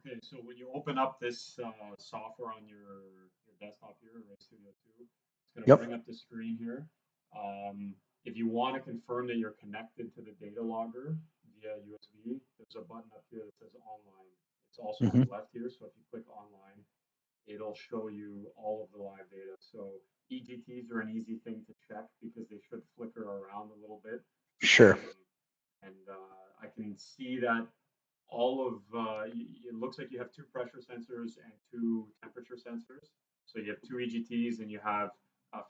Okay, so when you open up this software on your desktop here, Ray Studio 2, it's going to Yep. bring up the screen here. If you want to confirm that you're connected to the data logger via USB, there's a button up here that says online. It's also on Hmm. the left here, so if you click online, it'll show you all of the live data. So EGTs are an easy thing to check because they should flicker around a little bit. Sure. Um, and I can see that all of it looks like you have two pressure sensors and two temperature sensors. So you have two EGTs and you have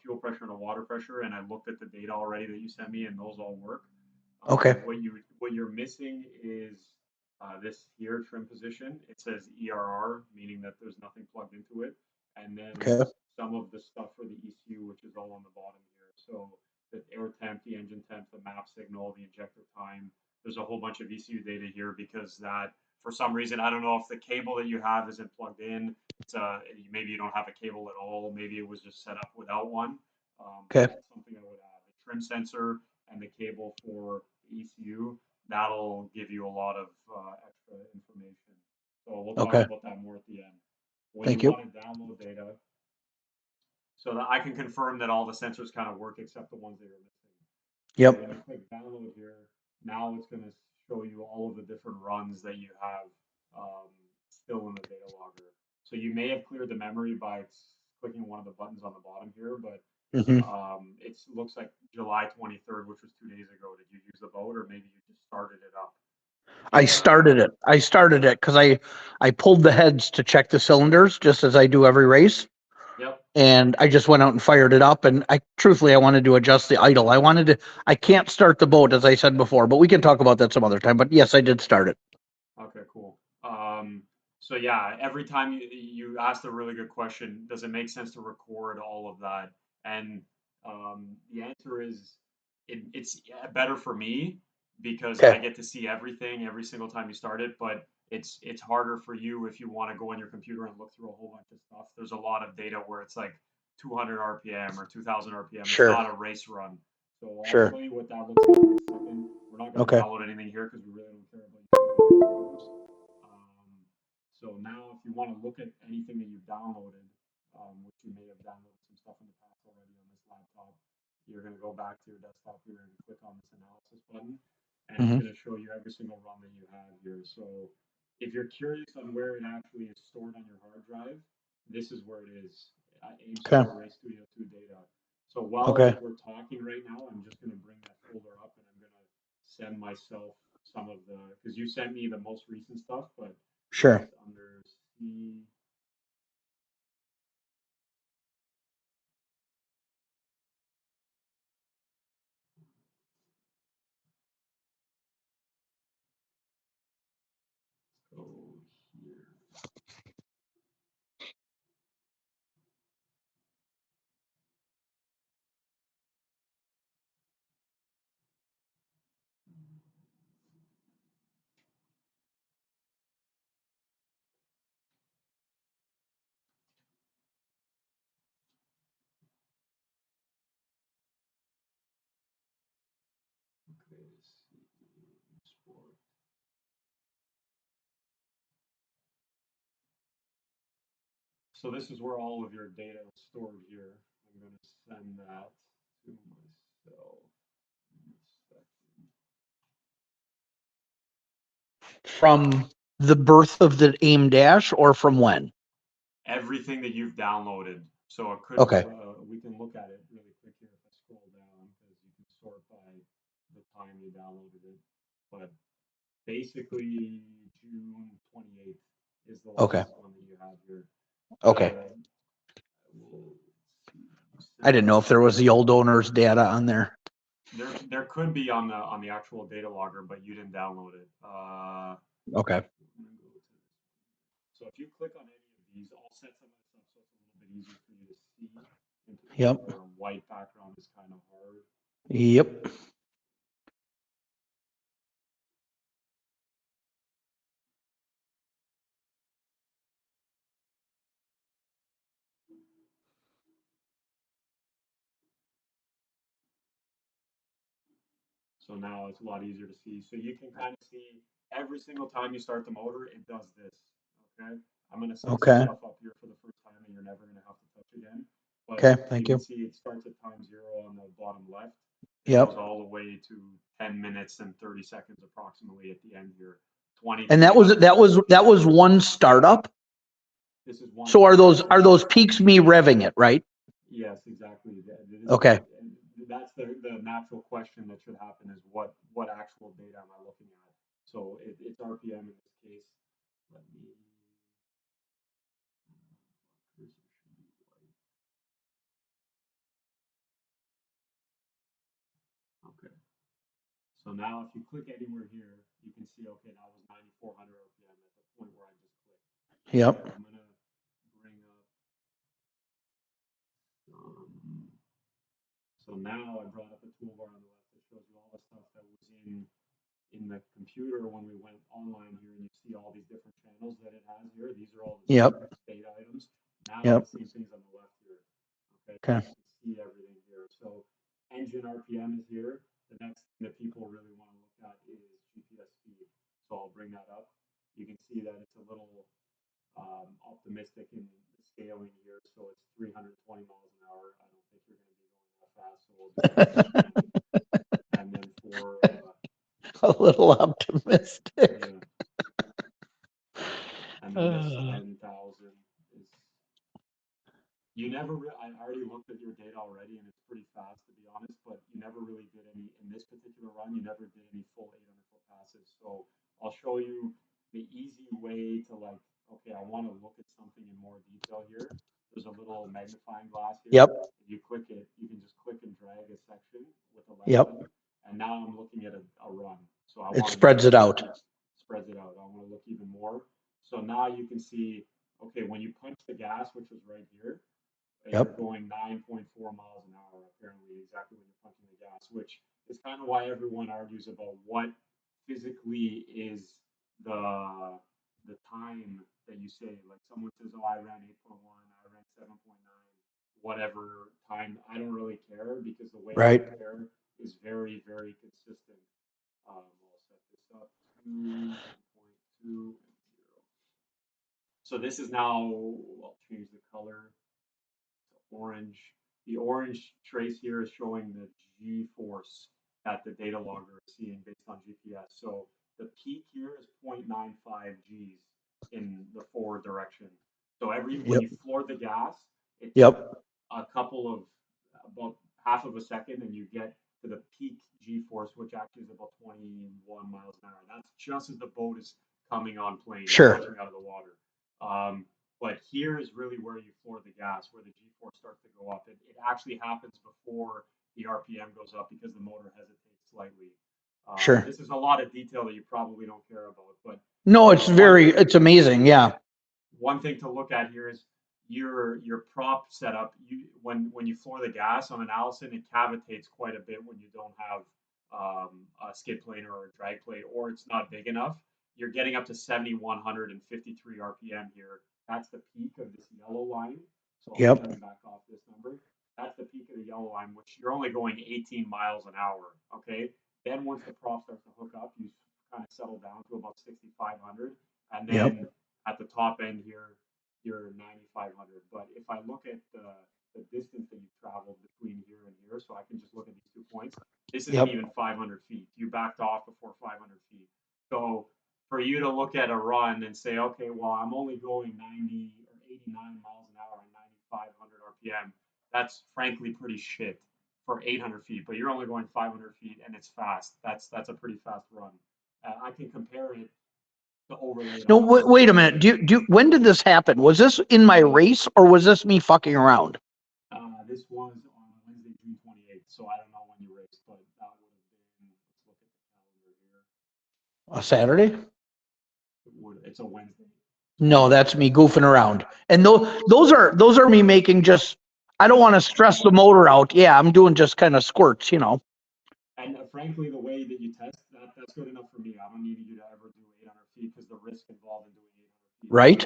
fuel pressure and a water pressure. And I looked at the data already that you sent me, and those all work. Okay. What you're missing is this here trim position. It says ERR, meaning that there's nothing plugged into it, and then Okay. some of the stuff for the ECU, which is all on the bottom here. So the air temp, the engine temp, the map signal, the injector time. There's a whole bunch of ECU data here because that, for some reason, I don't know if the cable that you have isn't plugged in. It's maybe you don't have a cable at all. Maybe it was just set up without one. But Okay. that's something I would add. The trim sensor and the cable for the ECU, that'll give you a lot of extra information. So we'll talk Okay. about that more at the end. When you Thank you. want to download data, so that I can confirm that all the sensors kind of work except the ones that you're missing. So when you Yep. click download here, now it's going to show you all of the different runs that you have still in the data logger. So you may have cleared the memory by clicking one of the buttons on the bottom here, but Hmm. it looks like July 23rd, which was 2 days ago. Did you use the boat, or maybe you just started it up? I started it. Because I pulled the heads to check the cylinders just as I do every race. Yep. And I just went out and fired it up. And I wanted to adjust the idle. I can't start the boat, as I said before, but we can talk about that some other time. But yes, I did start it. Okay, cool. So yeah, every time you asked a really good question, does it make sense to record all of that? And the answer is it's better for me because I Okay. get to see everything every single time you start it, but it's harder for you if you want to go on your computer and look through a whole bunch of stuff. There's a lot of data where it's like 200 RPM or 2000 RPM. It's Sure. not a race run. So I'll Sure. show you what that looks like in a second. We're not going to Okay. download anything here because we really don't care about YouTube videos. Um, so now, if you want to look at anything that you've downloaded, which you may have downloaded some stuff in the past already on this laptop, you're going to go back to your desktop here and click on this analysis button, and it's Hmm. going to show you every single run that you have here. So if you're curious on where it actually is stored on your hard drive, this is where it is. Aim Okay. Store Race Studio 2 data. So while Okay. we're talking right now, I'm just going to bring that folder up and I'm going to send myself some of the, because you sent me the most recent stuff, but Sure. it's under C. Go here. Okay, export. So this is where all of your data is stored here. I'm going to send that to myself in a second. From the birth of the AIM dash or from when? Everything that you've downloaded. So it could, Okay. we can look at it really quick here if I scroll down because you can sort by the time you downloaded it. But basically, June 28th is the Okay. last one that you have here. Okay. We'll see. I didn't know if there was the old owner's data on there. There could be on the actual data logger, but you didn't download it. Okay. So if you click on any of these, I'll set some of this up so it's a little bit easier for you to see. Into Yep. where a white background is kind of hard. Yep. So now it's a lot easier to see. So you can kind of see every single time you start the motor, it does this. okay? I'm gonna set some Okay. stuff up here for the first time that you're never gonna have to touch again. But Okay, you thank can you. see it starts at time 0 on the bottom left. It Yep. goes all the way to 10 minutes and 30 seconds approximately at the end here. And that was one startup. This is one. So are those peaks me revving it, right? Yes, exactly. Okay. And that's the natural question that should happen is what actual data am I looking at? So it's RPM in this case. Let me. Okay. So now if you click anywhere here, you can see, okay, that was 9,400 RPM at the point where I just clicked. Yep. So I'm gonna bring up. So now I brought up a toolbar on the left that shows you all the stuff that was in the computer when we went online here, and you see all these different channels that it has here. These are all the Yep. data items. Now Yep. the same things on the left here. Okay. Okay. You can see everything here. So engine RPM is here. The next thing that people really want to look at is GPS speed. So I'll bring that up. You can see that it's a little optimistic in the scaling here. So it's 320 miles an hour. I don't think you're going to be going that fast. So we'll do and then for A little optimistic. yeah. And then this 10,000 is, you never I already looked at your data already and it's pretty fast to be honest, but you never really did any, in this particular run, you never did any full 800-foot passes. So I'll show you the easy way to like, okay, I want to look at something in more detail here. There's a little magnifying glass here. Yep. If you click it, you can just click and drag a section with the left Yep. button. And now I'm looking at a run. So I It want spreads it out. Spreads it out. I want to look even more. So now you can see, okay, when you punch the gas, which was right here, you're Yep. going 9.4 miles an hour, apparently, exactly when you're punching the gas, which is kind of why everyone argues about what physically is the time that you say. Like someone says, oh, I ran 8.1, I ran 7.9, whatever time. I don't really care because the way I Right. compare is very, very consistent. I'll set this up to 1.2 and 0. So this is now, I'll change the color to orange. The orange trace here is showing the G-force that the data logger is seeing based on GPS. So the peak here is 0.95 Gs in the forward direction. So when you floor the gas, it took a couple of about half of a second and you get to the peak G-force, which actually is about 21 miles an hour. That's just as the boat is coming on plane, launching out of the water. But here is really where you floor the gas, where the G-force starts to go up. It actually happens before the RPM goes up because the motor hesitates slightly. This is a lot of detail that you probably don't care about, but no, it's amazing. Yeah. One thing to look at here is your prop setup. When you floor the gas on an Allison, it cavitates quite a bit when you don't have a skid plane or a drag plate, or it's not big enough. You're getting up to 7,153 RPM here. That's the peak of this yellow line. So I'll turn back off this number. That's the peak of the yellow line, which you're only going 18 miles an hour. Okay. Then once the prop starts to hook up, you kind of settle down to about 6,500, and then at the top end here, you're 9,500. But if I look at the distance that you've traveled between here and here, so I can just look at these 2 points, this isn't even 500 feet. You backed off before 500 feet. So for you to look at a run and say, okay, well, I'm only going 90 or 89 miles an hour and 9,500 RPM, that's frankly pretty shit for 800 feet, but you're only going 500 feet and it's fast. That's a pretty fast run. I can compare it to overlay. No, wait a minute. When did this happen? Was this in my race or was this me fucking around? This was on Wednesday, June 28th. So I don't know when you raced, but that would have been. Let's look at the calendar here. A Saturday? It's a Wednesday. No, that's me goofing around. And those are me making just. I don't want to stress the motor out. Yeah, I'm doing just kind of squirts, And frankly, the way that you test that's good enough for me. I don't need you to ever do 800 feet because the risk involved in doing 800 feet. Right.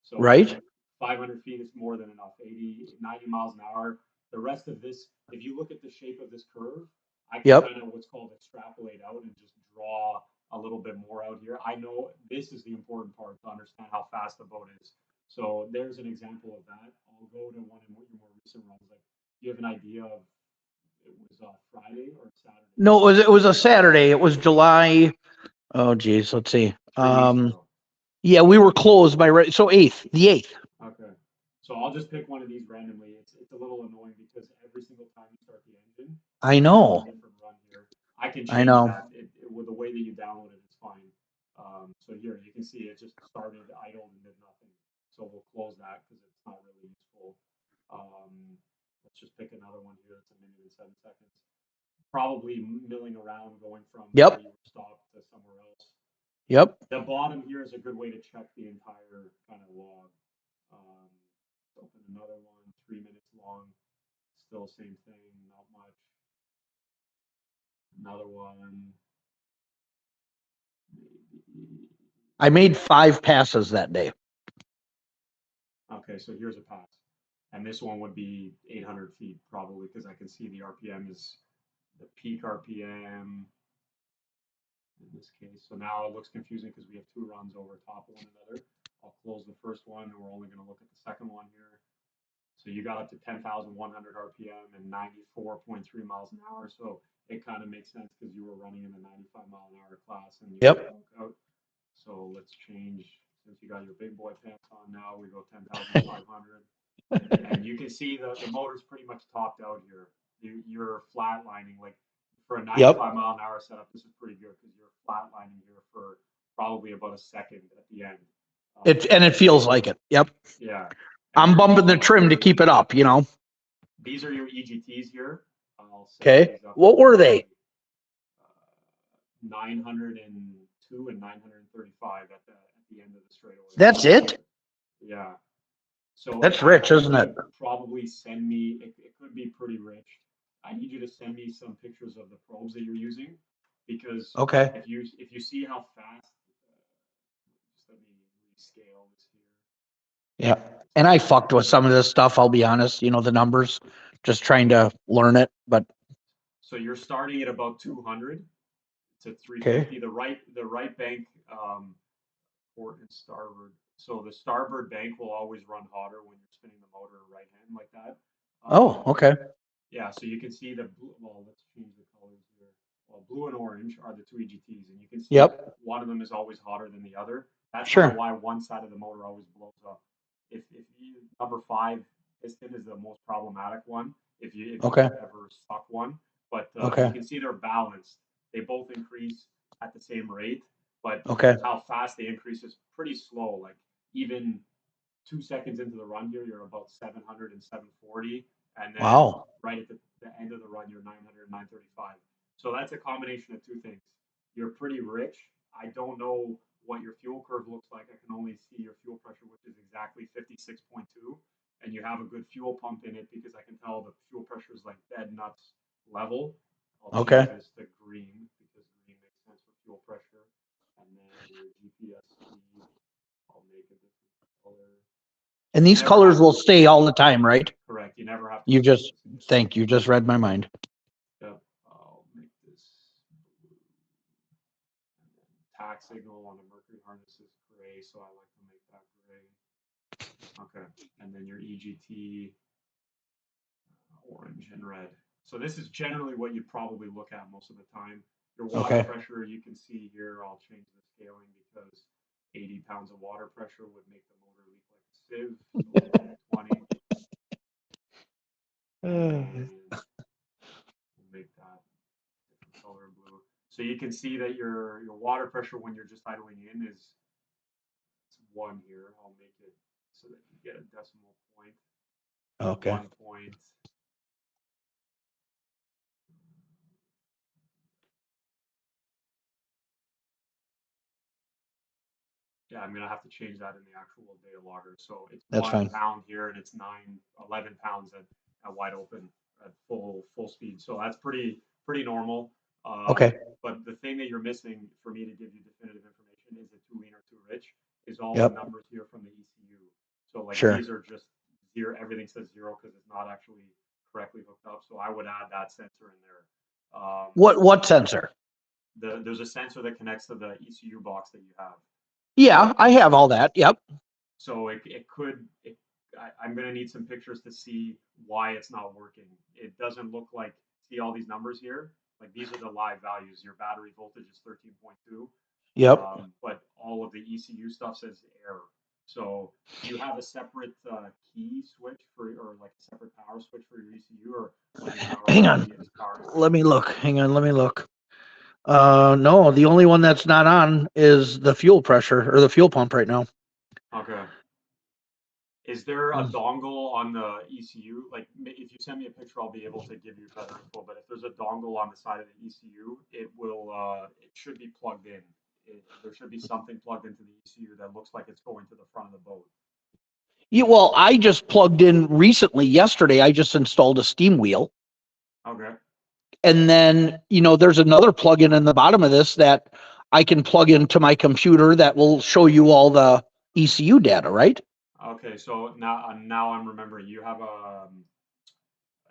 So right. 500 feet is more than enough. 90 miles an hour. The rest of this, if you look at the shape of this curve, I can kind of what's called extrapolate out and just draw a little bit more out here. I know this is the important part to understand how fast the boat is. So there's an example of that. I'll go to one of your more recent runs. Like, do you have an idea of it was Friday or Saturday? No, it was a Saturday. It was July. Oh geez, let's see. 3 weeks ago. Yeah, we were closed by so the 8th. Okay. So I'll just pick one of these randomly. It's a little annoying because every single time you start the engine, I it's know. a different run here. I can I change know. that with the way that you download it. It's fine. So here you can see it just started idle and did nothing. So we'll close that because it's not really useful. Let's just pick another one here. That's a minute and 7 seconds. Probably milling around, going from where Yep. you were stopped to somewhere else. Yep. The bottom here is a good way to check the entire kind of log. Open another one, 3 minutes long. Still same thing, not much. Another one. Maybe. I made 5 passes that day. Okay, so here's a pass. And this one would be 800 feet probably because I can see the RPM is the peak RPM in this case. So now it looks confusing because we have 2 runs over top of one another. I'll close the first one and we're only going to look at the second one here. So you got up to 10,100 RPM and 94.3 miles an hour. So it kind of makes sense because you were running in the 95-mile-an-hour class and you Yep. out. So let's change, since you got your big boy pants on now, we go 10,500. And you can see the motor's pretty much topped out here. You're flatlining, like for a 95-mile-an-hour setup, this is pretty good because you're flatlining here for probably about a second at the end. It feels like it. Yep. Yeah. I'm bumping the trim to keep it up, These are your EGTs here. I'll set Okay. these up. What were they? 902 and 935 at the end of the straightaway. That's it? Yeah. So That's rich, isn't it? Probably send me. It could be pretty rich. I need you to send me some pictures of the probes that you're using, because Okay. if you see how fast, just let me rescale this here. Yeah. And I fucked with some of this stuff, I'll be honest, the numbers, just trying to learn it, but So you're starting at about 200 to 350. The right bank, port and starboard. So the starboard bank will always run hotter when you're spinning the motor right hand like that. okay. Yeah, so you can see the blue. Well, let's change the colors here. Well, blue and orange are the 2 EGTs, and you can see Yep. one of them is always hotter than the other. That's Sure. kind of why one side of the motor always blows up. If number 5 piston is the most problematic one, if you Okay. ever stuck one, but Okay. you can see they're balanced. They both increase at the same rate, but Okay. how fast they increase is pretty slow. Like even 2 seconds into the run here, you're about 700 and 740. And then Wow. right at the end of the run, you're 900 and 935. So that's a combination of 2 things. You're pretty rich. I don't know what your fuel curve looks like. I can only see your fuel pressure, which is exactly 56.2. And you have a good fuel pump in it because I can tell the fuel pressure is like dead nuts level. I'll Okay. change this to green because green makes sense for fuel pressure. And then your GPS speed, I'll make a different color. And these colors will stay all the time, right? Correct. You never have to. Thank you. Just read my mind. Yep. I'll make this blue. And then tack signal on the mercury harness is gray, so I like to make that gray. Okay. And then your EGT, orange and red. So this is generally what you probably look at most of the time. Your water pressure, you can see here, I'll change the scaling because 80 pounds of water pressure would make the motor leak like a sieve. So 20. And we'll make that different color blue. So you can see that your water pressure when you're just idling in is 1 here. I'll make it so that you get a decimal point. Okay. 1 point. Yeah, I'm gonna have to change that in the actual data logger. So it's That's 1 fine. pound here, and it's 11 pounds at wide open at full speed. So that's pretty normal. Okay. But the thing that you're missing for me to give you definitive information, is it too lean or too rich, is all Yep. the numbers here from the ECU. So like Sure. these are just 0. Everything says 0 because it's not actually correctly hooked up. So I would add that sensor in there. What sensor? there's a sensor that connects to the ECU box that you have. Yeah, I have all that. Yep. So I'm going to need some pictures to see why it's not working. It doesn't look like, see all these numbers here? Like these are the live values. Your battery voltage is 13.2, Yep. but all of the ECU stuff says error. So do you have a separate key switch or like a separate power switch for your ECU, or when you power Hang on, on. it's powering? Let me look. Hang on. Let me look. No, the only one that's not on is the fuel pressure or the fuel pump right now. Okay. Is there a dongle on the ECU? Like, if you send me a picture, I'll be able to give you better info. But if there's a dongle on the side of the ECU, it should be plugged in. There should be something plugged into the ECU that looks like it's going to the front of the boat. Yeah, well, I just plugged in recently, yesterday, I just installed a steam wheel. Okay. And then, there's another plug-in in the bottom of this that I can plug into my computer that will show you all the ECU data, right? Okay. So now I'm remembering. You have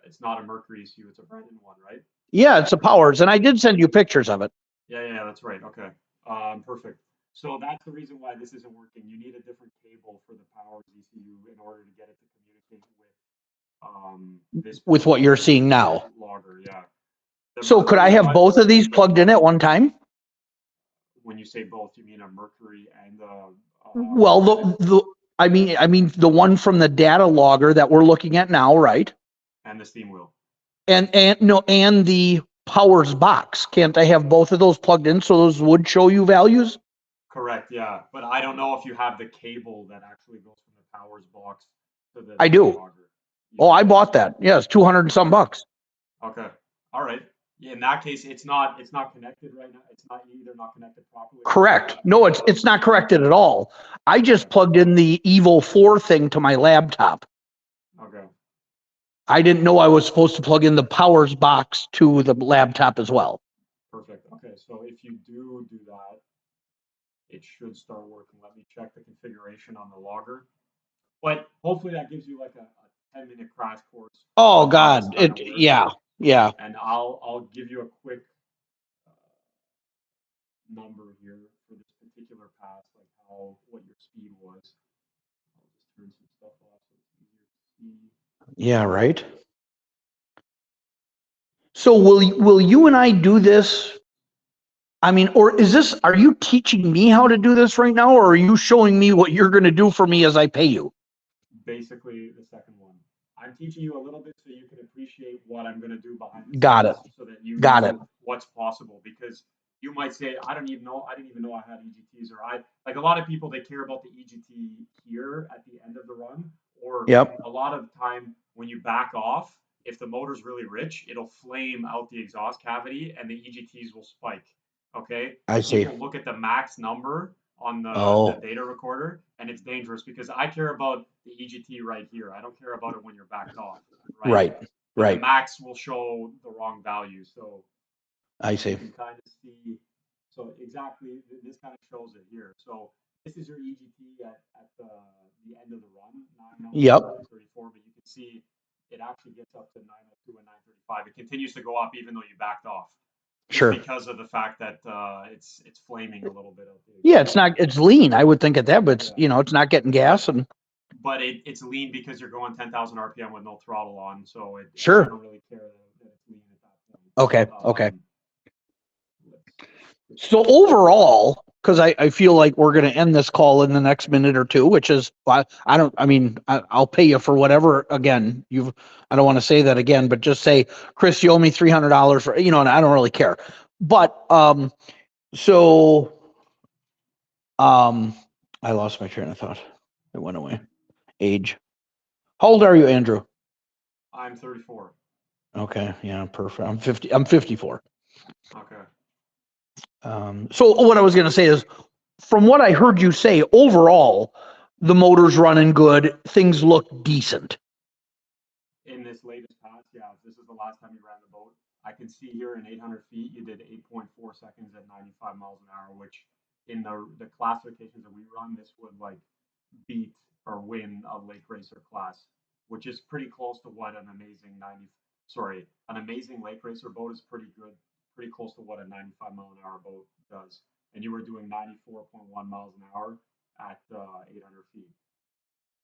it's not a Mercury ECU, it's a Brennan one, right? Yeah, it's a Powers, and I did send you pictures of it. Yeah, that's right. Okay. Perfect. So that's the reason why this isn't working. You need a different cable for the Powers ECU in order to get it to communicate with this With what you're seeing particular now. logger. Yeah. The So could I Mercury have one, both of these plugged in at one time? when you say both, you mean a Mercury and Well, I mean the one from the data logger that we're looking at now, right? and the steam wheel. And the Powers box. Can't I have both of those plugged in so those would show you values? Correct. Yeah, but I don't know if you have the cable that actually goes from the Powers box to the I data do. logger. You Oh, I do? bought that. Yeah, it's 200 and some bucks. Okay. All right. Yeah, in that case, it's not connected right now. It's not either not connected properly or it's Correct. not No, it's not corrected at all. I just Okay. plugged in the Evo 4 thing to my laptop. Okay. I didn't know I was supposed to plug in the Powers box to the laptop as well. Perfect. Okay. So if you do that, it should start working. Let me check the configuration on the logger. But hopefully that gives you like a 10-minute crash course Oh on how this God. kind of works. Yeah. And I'll give you a quick number here for this particular pass, like what your speed was. I'll just turn some stuff off so it's easier to see. Yeah, right. So will you and I do this? I mean, or are you teaching me how to do this right now, or are you showing me what you're going to do for me as I pay you? Basically the second one. I'm teaching you a little bit so you can appreciate what I'm going to do behind the Got it. scenes so that you Got it. know what's possible, because you might say, I didn't even know I had EGTs, or like a lot of people, they care about the EGT here at the end of the run, or Yep. a lot of time when you back off, if the motor's really rich, it'll flame out the exhaust cavity and the EGTs will spike. Okay. I see. People look at the max number on the Oh, data recorder, and it's dangerous because I care about the EGT right here. I don't care about it when you're backed off, right? right. But the Right. max will show the wrong value. So I you see. can kind of see. So exactly, this kind of shows it here. So this is your EGT at the end of the run, 901 Yep. and 934, but you can see it actually gets up to 902 and 935. It continues to go up even though you backed off, just Sure. because of the fact that it's flaming a little bit of the Yeah, exhaust. it's lean. I would think at that, but Yeah. it's not getting gas and But it's lean because you're going 10,000 RPM with no throttle on, so I sure. don't really care that it's lean at that point. Okay. Okay. Let's So overall, because I feel like we're going to end this call in the next minute or two, which is I'll pay you for whatever. Again, I don't want to say that again, but just say, Chris, you owe me $300 for, and I don't really care. But so I lost my train of thought. It went away. Age. How old are you, Andrew? I'm 34. Okay, yeah, perfect. I'm 50. I'm 54. Okay. So what I was going to say is, from what I heard you say, overall, the motor's running good. Things look decent. In this latest pass, yeah, this is the last time you ran the boat. I can see here in 800 feet, you did 8.4 seconds at 95 miles an hour, which in the classifications that we run, this would like beat or win a lake racer class, which is pretty close to what an amazing lake racer boat is pretty good pretty close to what a 95 mile an hour boat does. And you were doing 94.1 miles an hour at 800 feet.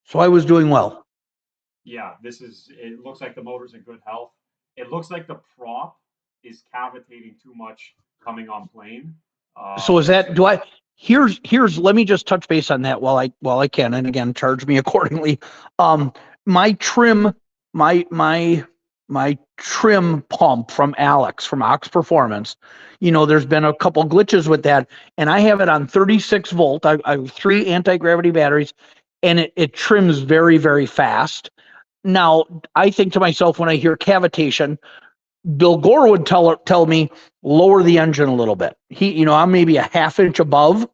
So I was doing well. Yeah, it looks like the motor's in good health. It looks like the prop is cavitating too much coming on plane. So is So that, here's, let me just touch base on that while I can, and again, charge me accordingly. My trim, my trim pump from Alex, from Ox Performance, there's been a couple glitches with that, and I have it on 36 volt. I have 3 anti-gravity batteries, and it trims very, very fast. Now, I think to myself, when I hear cavitation, Bill Gore would tell me, lower the engine a little bit. I'm maybe a half inch above,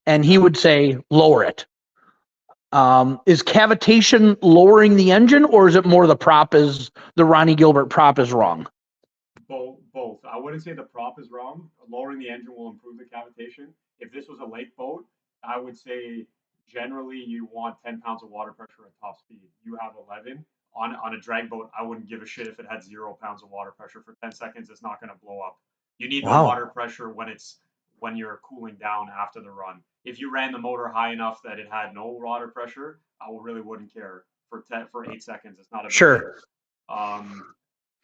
and he would say, lower it. Is cavitation lowering the engine, or is it more the Ronnie Gilbert prop is wrong? Both. I wouldn't say the prop is wrong. Lowering the engine will improve the cavitation. If this was a lake boat, I would say generally you want 10 pounds of water pressure at top speed. You have 11. On a drag boat, I wouldn't give a shit if it had 0 pounds of water pressure. For 10 seconds, it's not going to blow up. You need the water Wow. pressure when you're cooling down after the run. If you ran the motor high enough that it had no water pressure, I really wouldn't care. For 8 seconds, it's not a big deal. Sure.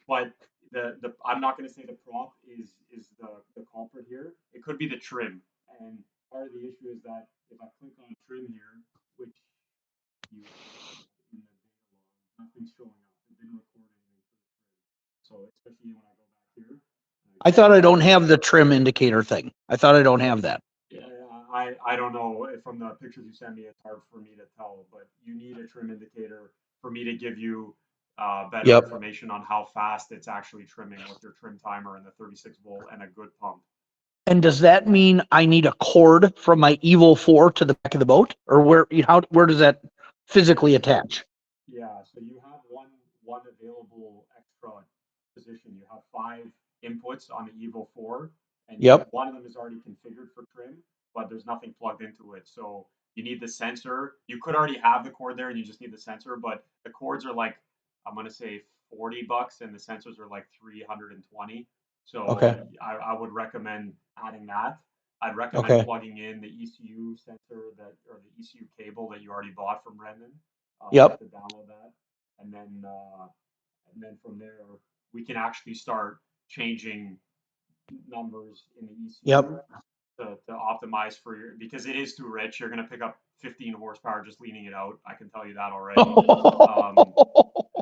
But I'm not going to say the prop is the culprit here. It could be the trim, and part of the issue is that if I click on trim here, which you in the data log, nothing's showing up. It didn't record anything for the trim. So especially when I go back here, I thought I don't have the trim indicator thing. I thought I don't have that. yeah, I don't know. From the pictures you sent me, it's hard for me to tell, but you need a trim indicator for me to give you better Yep. information on how fast it's actually trimming with your trim timer and the 36 volt and a good pump. And does that mean I need a cord from my Evo 4 to the back of the boat, or where does that physically attach? Yeah, so you have one available extra position. You have 5 inputs on the Evo 4, and Yep. one of them is already configured for trim, but there's nothing plugged into it. So you need the sensor. You could already have the cord there, and you just need the sensor, but the cords are like, I'm gonna say $40, and the sensors are like 320. So Okay. I would recommend adding that. I'd recommend Okay. plugging in the ECU sensor or the ECU cable that you already bought from Rendon. Yep. To download that, and then from there we can actually start changing numbers in the ECU Yep. to optimize for because it is too rich. You're going to pick up 15 horsepower just leaning it out. I can tell you that already.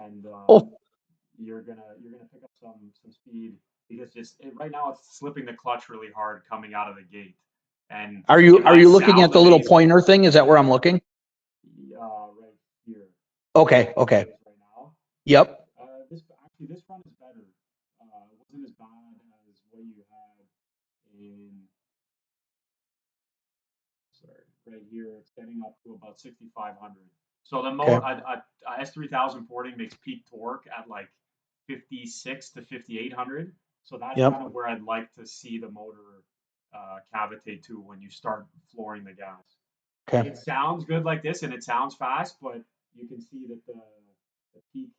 And you're gonna pick up some speed because right now it's slipping the clutch really hard coming out of the gate. And Are you looking at the little pointer thing? Is that where I'm looking? Right here. Okay. Okay. Right now. Yep. This one is better. It wasn't as bad as what you had in. Sorry, right here it's getting up to about 6,500. So the Okay. a S3000 porting makes peak torque at like 56 to 5,800. So that's Yep. kind of where I'd like to see the motor cavitate to when you start flooring the gas. Okay. It sounds good like this and it sounds fast, but you can see that the peak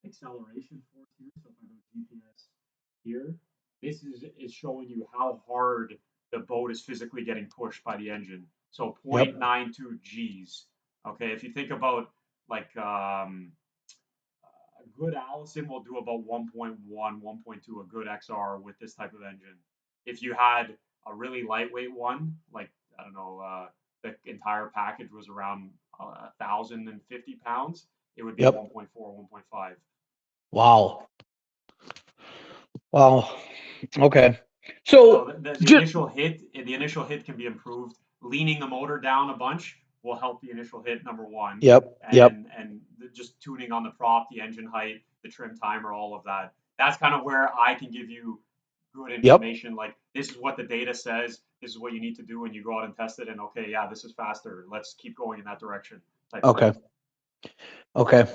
acceleration force here. So if I go GPS here, this is showing you how hard the boat is physically getting pushed by the engine. So Yep. 0.92 G's. Okay, if you think about like a good Allison will do about 1.1, 1.2, a good XR with this type of engine. If you had a really lightweight one, like I don't know, the entire package was around 1,050 pounds, it would be Yep. 1.4, 1.5. Wow. Wow. Okay. So the initial hit can be improved. Leaning the motor down a bunch will help the initial hit, number one. Yep. Yep. And just tuning on the prop, the engine height, the trim timer, all of that. That's kind of where I can give you good information. Like this is what the data says. This is what you need to do when you go out and test it. And okay, yeah, this is faster. Let's keep going in that direction. Okay. Okay.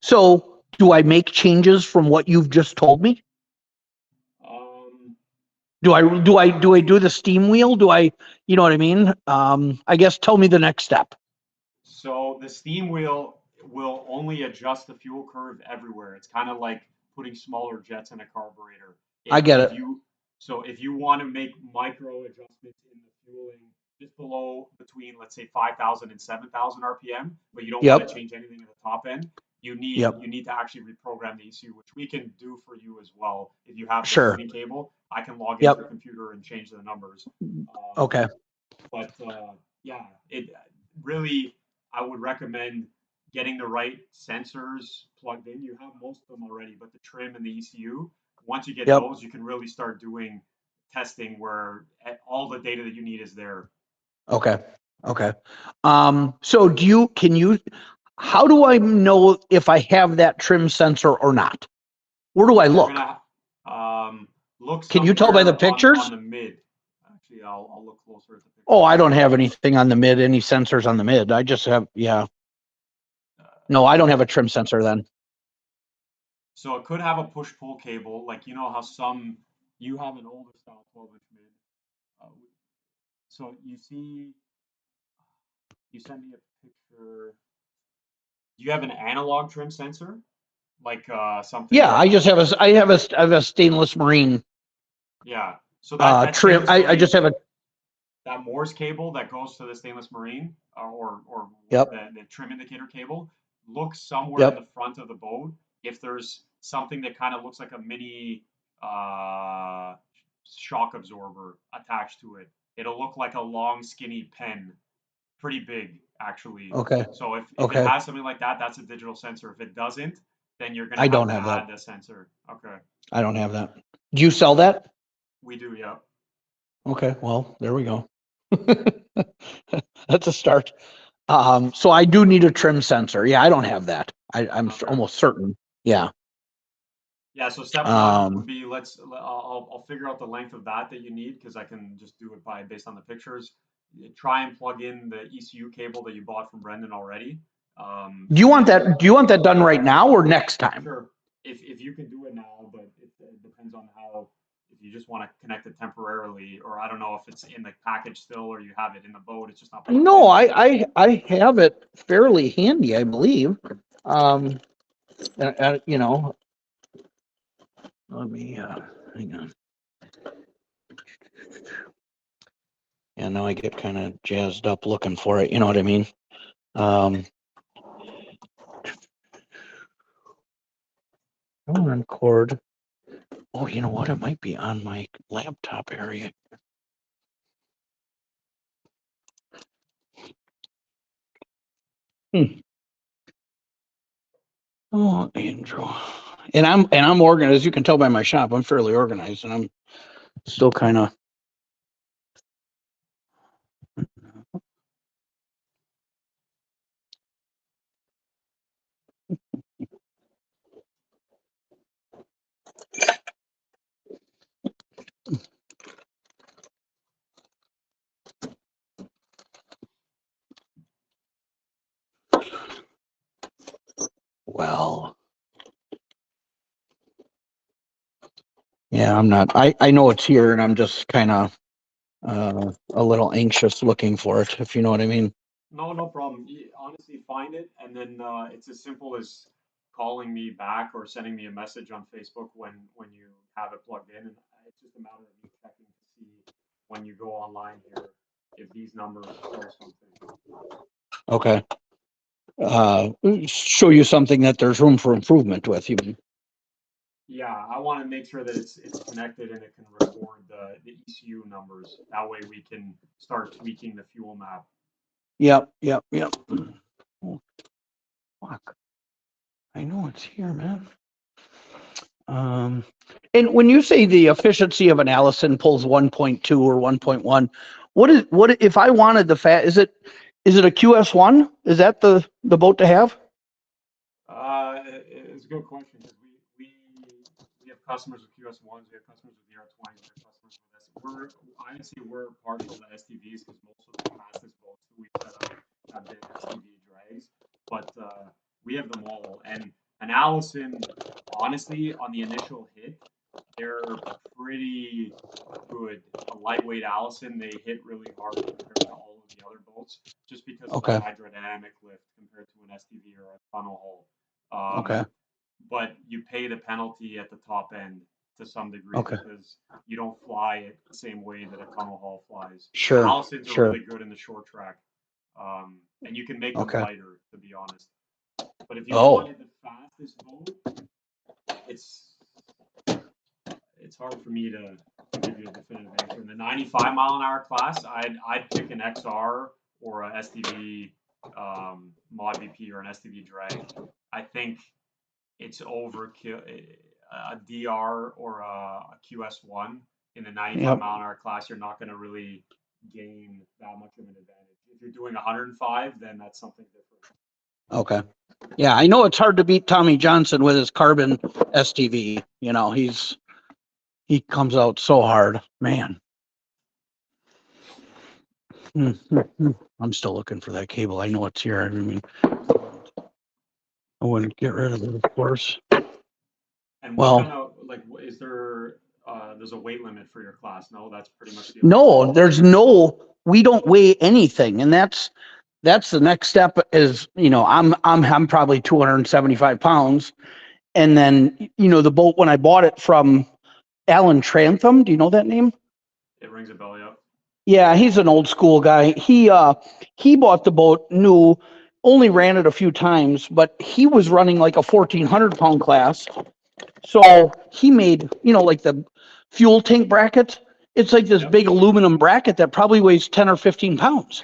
So do I make changes from what you've just told me? Do I do the steam wheel? Do I, you know what I mean? I guess tell me the next step. So the steam wheel will only adjust the fuel curve everywhere. It's kind of like putting smaller jets in a carburetor. I get it. So if you want to make micro adjustments in the fueling just below between, let's say, 5,000 and 7,000 RPM, but you don't want to Yep. change anything at the top end, Yep. you need to actually reprogram the ECU, which we can do for you as well. If you have the Sure. tuning cable, I can log into Yep. your computer and change the numbers. Um, Okay. but yeah, it really, I would recommend getting the right sensors plugged in. You have most of them already, but the trim and the ECU, once you get Yep. those, you can really start doing testing where all the data that you need is there. Okay. Okay. So how do I know if I have that trim sensor or not? Where do I You're look? gonna look Can you tell by the somewhere on pictures? the mid. Actually, I'll look closer at the Oh, pictures. I don't have anything on the mid, any sensors on the mid. I just have, yeah. Uh, No, I don't have a trim sensor then. so it could have a push-pull cable, like you know how some you have an older style 12-inch mid. Uh, so you sent me a picture. Do you have an analog trim sensor? Like Yeah, something, I have a stainless marine yeah. So that trim. stainless I just marine, have a, that Morse cable that goes to the stainless marine, or yep, the trim indicator cable, look somewhere in yep. the front of the boat. If there's something that kind of looks like a mini uh, shock absorber attached to it, it'll look like a long, skinny pen, pretty big actually. Okay. So if it Okay. has something like that, that's a digital sensor. If it doesn't, then you're gonna I have don't to have that. add the sensor. Okay, I don't have that. Do you sell that? we do, yeah. Okay. Well, there we go. That's a start. So I do need a trim sensor. Yeah, I don't have that. I'm Okay. almost certain. Yeah. Yeah, so step one would Um, be I'll figure out the length of that you need because I can just do it based on the pictures. Try and plug in the ECU cable that you bought from Brendan already. do you want that done right now or next time? Sure, if you can do it now, but it depends on how, if you just want to connect it temporarily, or I don't know if it's in the package still or you have it in the boat, it's just not plugged No, in. I have it fairly handy, I believe. Um, you know, let me, hang on. Yeah, now I get kind of jazzed up looking for it. You know what I mean? Um, on cord. Oh, you know what? It might be on my laptop area. Hmm. Oh, Andrew. And I'm organized. As you can tell by my shop, I'm fairly organized, and I'm still kind of. Well, yeah, I'm not. I know it's here, and I'm just kind of a little anxious looking for it, if you know what I mean. No, no problem. Honestly, find it, and then it's as simple as calling me back or sending me a message on Facebook when you have it plugged in, and it's just a matter of me checking to see when you go online here if these numbers show something. Okay. Uh, Show you something that there's room for improvement with. You mean? Yeah, I want to make sure that it's connected and it can record the ECU numbers. That way we can start tweaking the fuel map. Yep. Yep. Yep. Oh, fuck. I know it's here, man. And when you say the efficiency of an Allison pulls 1.2 or 1.1, what if I wanted the fat? Is it a QS1? Is that the boat to have? It's a good question because we have customers with QS1s, we have customers with ER20s, we have customers with S. Honestly we're partial to STVs because most of the fastest boats that we've set up have been STV drags, but we have them all. And an Allison, honestly, on the initial hit, they're pretty good. A lightweight Allison, they hit really hard compared to all of the other boats, just because of the Okay. hydrodynamic lift compared to an STV or a tunnel hull. Okay. But you pay the penalty at the top end to some degree Okay. because you don't fly it the same way that a tunnel haul flies. Sure. Allisons are Sure. really good in the short track, and you can make them Okay. lighter, to be honest. But if you Oh, wanted the fastest boat, it's hard for me to give you a definitive answer. In the 95-mile-an-hour class, I'd pick an XR or a STV Mod VP or an STV drag. I think it's overkill. A DR or a QS1 in the 95 yep. mile an hour class, you're not going to really gain that much of an advantage. If you're doing 105, then that's something different. Okay. Yeah, I know it's hard to beat Tommy Johnson with his carbon STV. You know, he comes out so hard, man. I'm still looking for that cable. I know it's here. I mean, I wouldn't get rid of it, of course. And what Well, kind of like is there? There's a weight limit for your class. No, that's pretty much the. no, there's no. We don't weigh anything, and that's the next step. Is I'm probably 275 pounds, and then the boat when I bought it from Alan Trantham. Do you know that name? It rings a bell, yeah. Yeah, he's an old school guy. He bought the boat new, only ran it a few times, but he was running like a 1,400-pound class. So he made, like the fuel tank bracket. It's like this Yep. big aluminum bracket that probably weighs 10 or 15 pounds.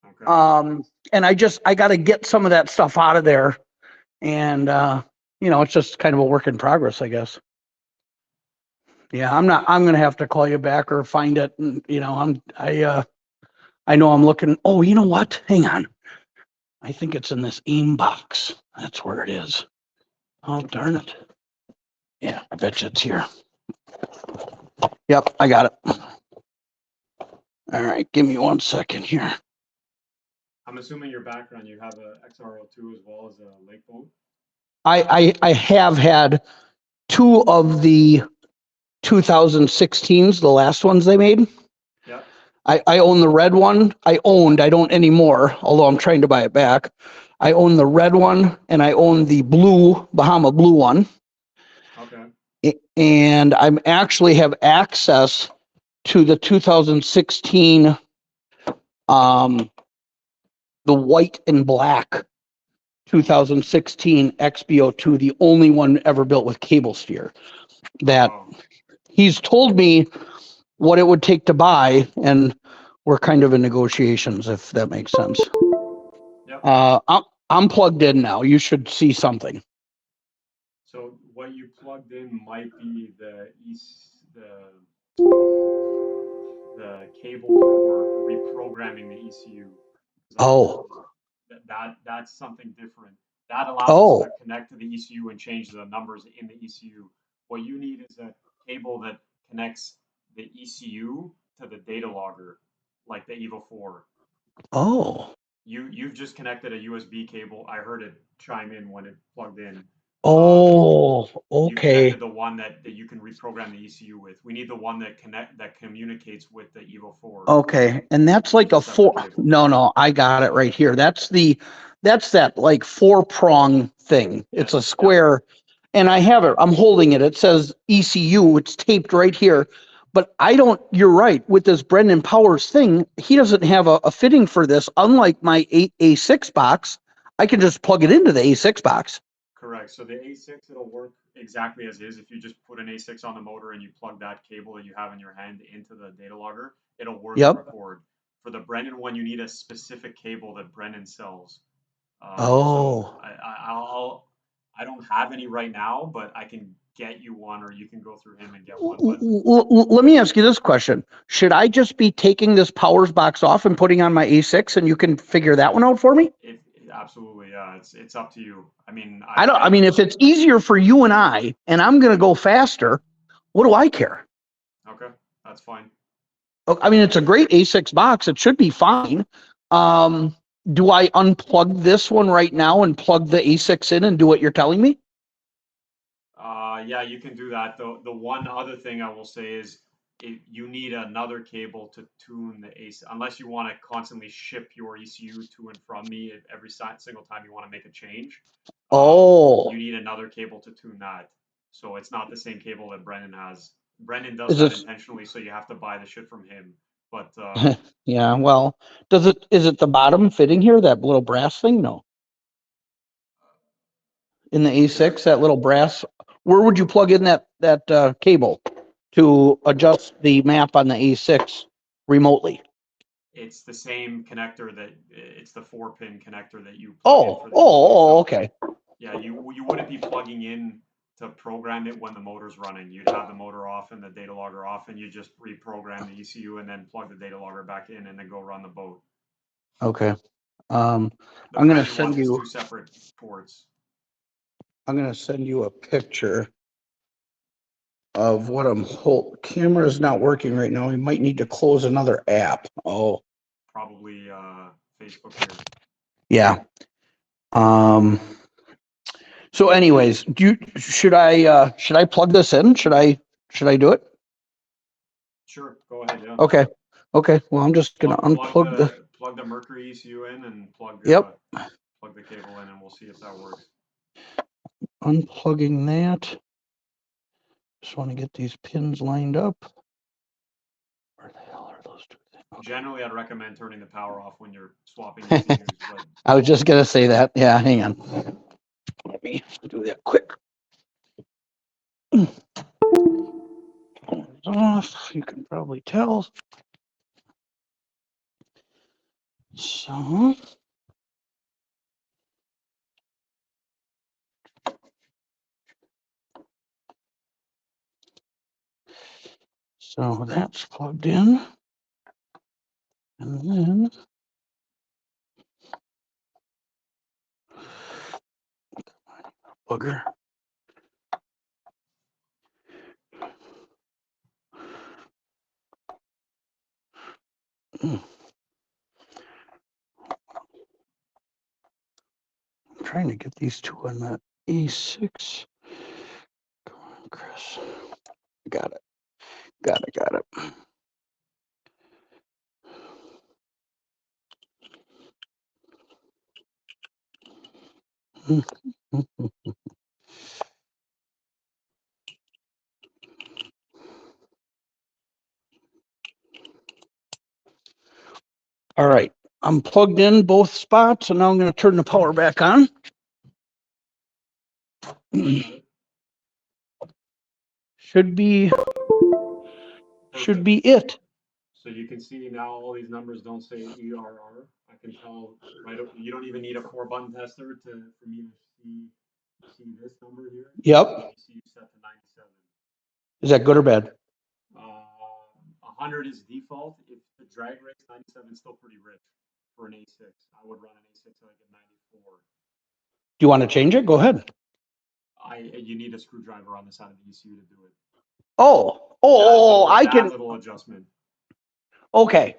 Okay. And I got to get some of that stuff out of there. And, it's just kind of a work in progress, I guess. Yeah, I'm going to have to call you back or find it. And, I know I'm looking. Oh, you know what? Hang on. I think it's in this AIM box. That's where it is. Oh, darn it. Yeah, I bet you it's here. Yep, I got it. All right, give me 1 second here. I'm assuming your background, you have a XR02 as well as a lake boat. I have had 2 of the 2016s, the last ones they made. Yeah. I own the red one. I don't anymore, although I'm trying to buy it back. I own the red one and I own the blue, Bahama blue one. Okay. And I'm actually have access to the 2016, the white and black 2016 XBO2, the only one ever built with cable steer. That he's told me what it would take to buy, and we're kind of in negotiations, if that makes sense. Yep. I'm plugged in now. You should see something. So what you plugged in might be the cable for reprogramming the ECU. Oh. That's something different. That allows us Oh. to connect to the ECU and change the numbers in the ECU. What you need is a cable that connects the ECU to the data logger, like the EVO 4. Oh. You've just connected a USB cable. I heard it chime in when it plugged in. Oh, You connected okay. the one that you can reprogram the ECU with. We need the one that communicates with the EVO 4. Okay. And that's Use like a a separate 4. cable. No, I got it right here. That's that like 4-prong thing. It's a Yes. square. And I have it. I'm holding it. It says ECU. It's taped right here. But you're right. With this Brendan Powers thing, he doesn't have a fitting for this. Unlike my A6 box, I can just plug it into the A6 box. Correct. So the A6, it'll work exactly as is. If you just put an A6 on the motor and you plug that cable that you have in your hand into the data logger, it'll work and Yep. record. For the Brendan one, you need a specific cable that Brendan sells. Oh. So I don't have any right now, but I can get you one, or you can go through him and get one. But Let me ask you this question. Should I just be taking this Powers box off and putting on my A6 and you can figure that one out for me? Absolutely, yeah. It's up to you. I mean, I mean, if it's easier for you and I'm going to go faster, what do I care? Okay, that's fine. I mean, it's a great A6 box. It should be fine. Do I unplug this one right now and plug the A6 in and do what you're telling me? Yeah, you can do that. The one other thing I will say is you need another cable to tune the AC, unless you want to constantly ship your ECU to and from me every single time you want to make a change. Oh. You need another cable to tune that. So it's not the same cable that Brennan has. Brennan does Is that this, intentionally, so you have to buy the shit from him. But yeah, well, is it the bottom fitting here, that little brass thing? No. In the A6, that little brass, where would you plug in that cable to adjust the map on the A6 remotely? it's the same connector that it's the 4-pin connector that you plug in for Oh, the ECU. So okay. yeah, you wouldn't be plugging in to program it when the motor's running. You'd have the motor off and the data logger off, and you just reprogram the ECU and then plug the data logger back in and then go run the boat. Okay. The I'm gonna Brennan send one is you, 2 separate ports. I'm gonna send you a picture of what camera is not working right now. We might need to close another app. Oh, Probably Facebook here. yeah. So anyways, should I plug this in? Should I do it? Sure, go ahead. Yeah. Okay. Okay. Well, I'm just gonna unplug the, Plug the Mercury ECU in and yep, plug the cable in, and we'll see if that works. unplugging that. Just want to get these pins lined up. Where the hell are those two things? Okay. Generally, I'd recommend turning the power off when you're swapping ECUs, but I was just gonna say that. Yeah, hang on. Let me do that quick. Off. You can probably tell. So. So that's plugged in. And then. Bugger. I'm trying to get these two on that A6. Come on, Chris. Got it. Got it. All right. I'm plugged in both spots, and now I'm going to turn the power back on. Should be it. So you can see now all these numbers don't say ERR. I can tell right. You don't even need a 4-button tester for me to see this number here. Yep. ECU set to 97. Is that good or bad? 100 is default. If the drag rate's 97, is still pretty rich for an A6. I would run an A6 like a 94. Do you want to change it? Go ahead. You need a screwdriver on the side of the ECU to do it. I can. Little adjustment. Okay.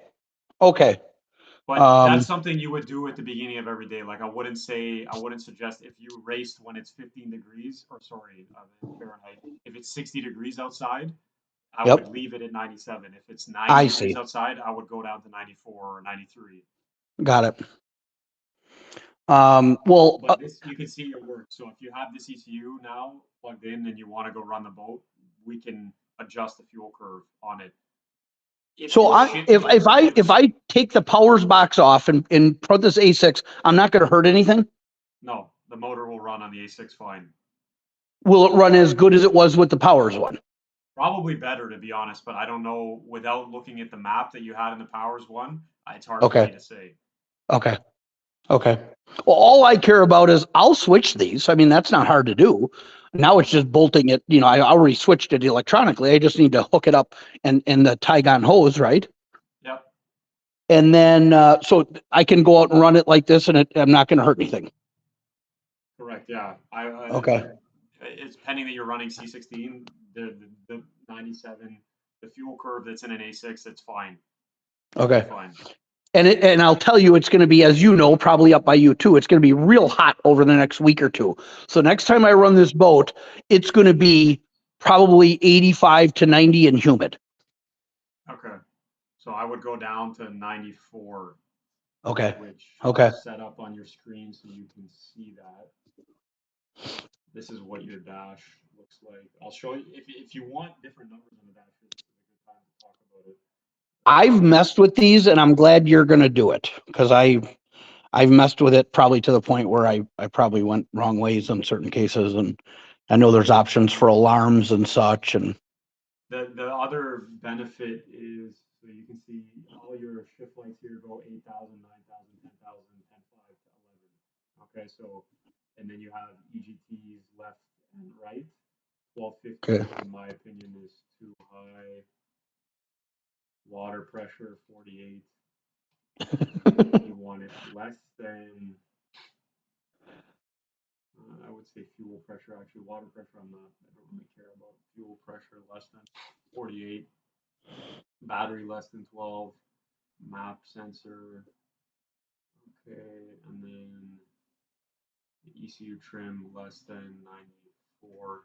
But that's something you would do at the beginning of every day. Like I wouldn't suggest if you raced when it's 15 degrees, or sorry, Fahrenheit. If it's 60 degrees outside, I would leave it at 97. If it's 90 degrees outside, I would go down to 94 or 93. Got it. But this, you can see it works. So if you have this ECU now plugged in and you want to go run the boat, we can adjust the fuel curve on it. If I take the powers box off and put this A6, I'm not going to hurt anything. No, the motor will run on the A6 fine. Will it run as good as it was with the powers one? Probably better, to be honest, but I don't know without looking at the map that you had in the powers one. It's hard for me to say. Okay. Well, all I care about is I'll switch these. I mean, that's not hard to do. Now it's just bolting it. I already switched it electronically. I just need to hook it up and the Tygon hose, right? Yep. And then, so I can go out and run it like this, and I'm not going to hurt anything. Correct. Yeah. Okay. It's pending that you're running C16, the 97, the fuel curve that's in an A6. It's fine. Okay. Fine. And I'll tell you, it's going to be, as you know, probably up by you too. It's going to be real hot over the next week or two. So next time I run this boat, it's going to be probably 85 to 90 and humid. Okay. So I would go down to 94. Okay. Which I'll set up on your screen so you can see that. This is what your dash looks like. I'll show you if you want different numbers on the dash. This is a good time to talk about it. I've messed with these, and I'm glad you're going to do it because I've messed with it probably to the point where I probably went wrong ways in certain cases, and I know there's options for alarms and such, and The other benefit is so you can see all your shift lights here go 8,000, 9,000, 10,000, 10.5 to 11. Okay, so and then you have EGTs left and right. 1250, okay. in my opinion, is too high. Water pressure 48. You want it less than, I would say fuel pressure. Actually, water pressure, I don't really care about. Fuel pressure less than 48. Battery less than 12. Map sensor. Okay, and then the ECU trim less than 94.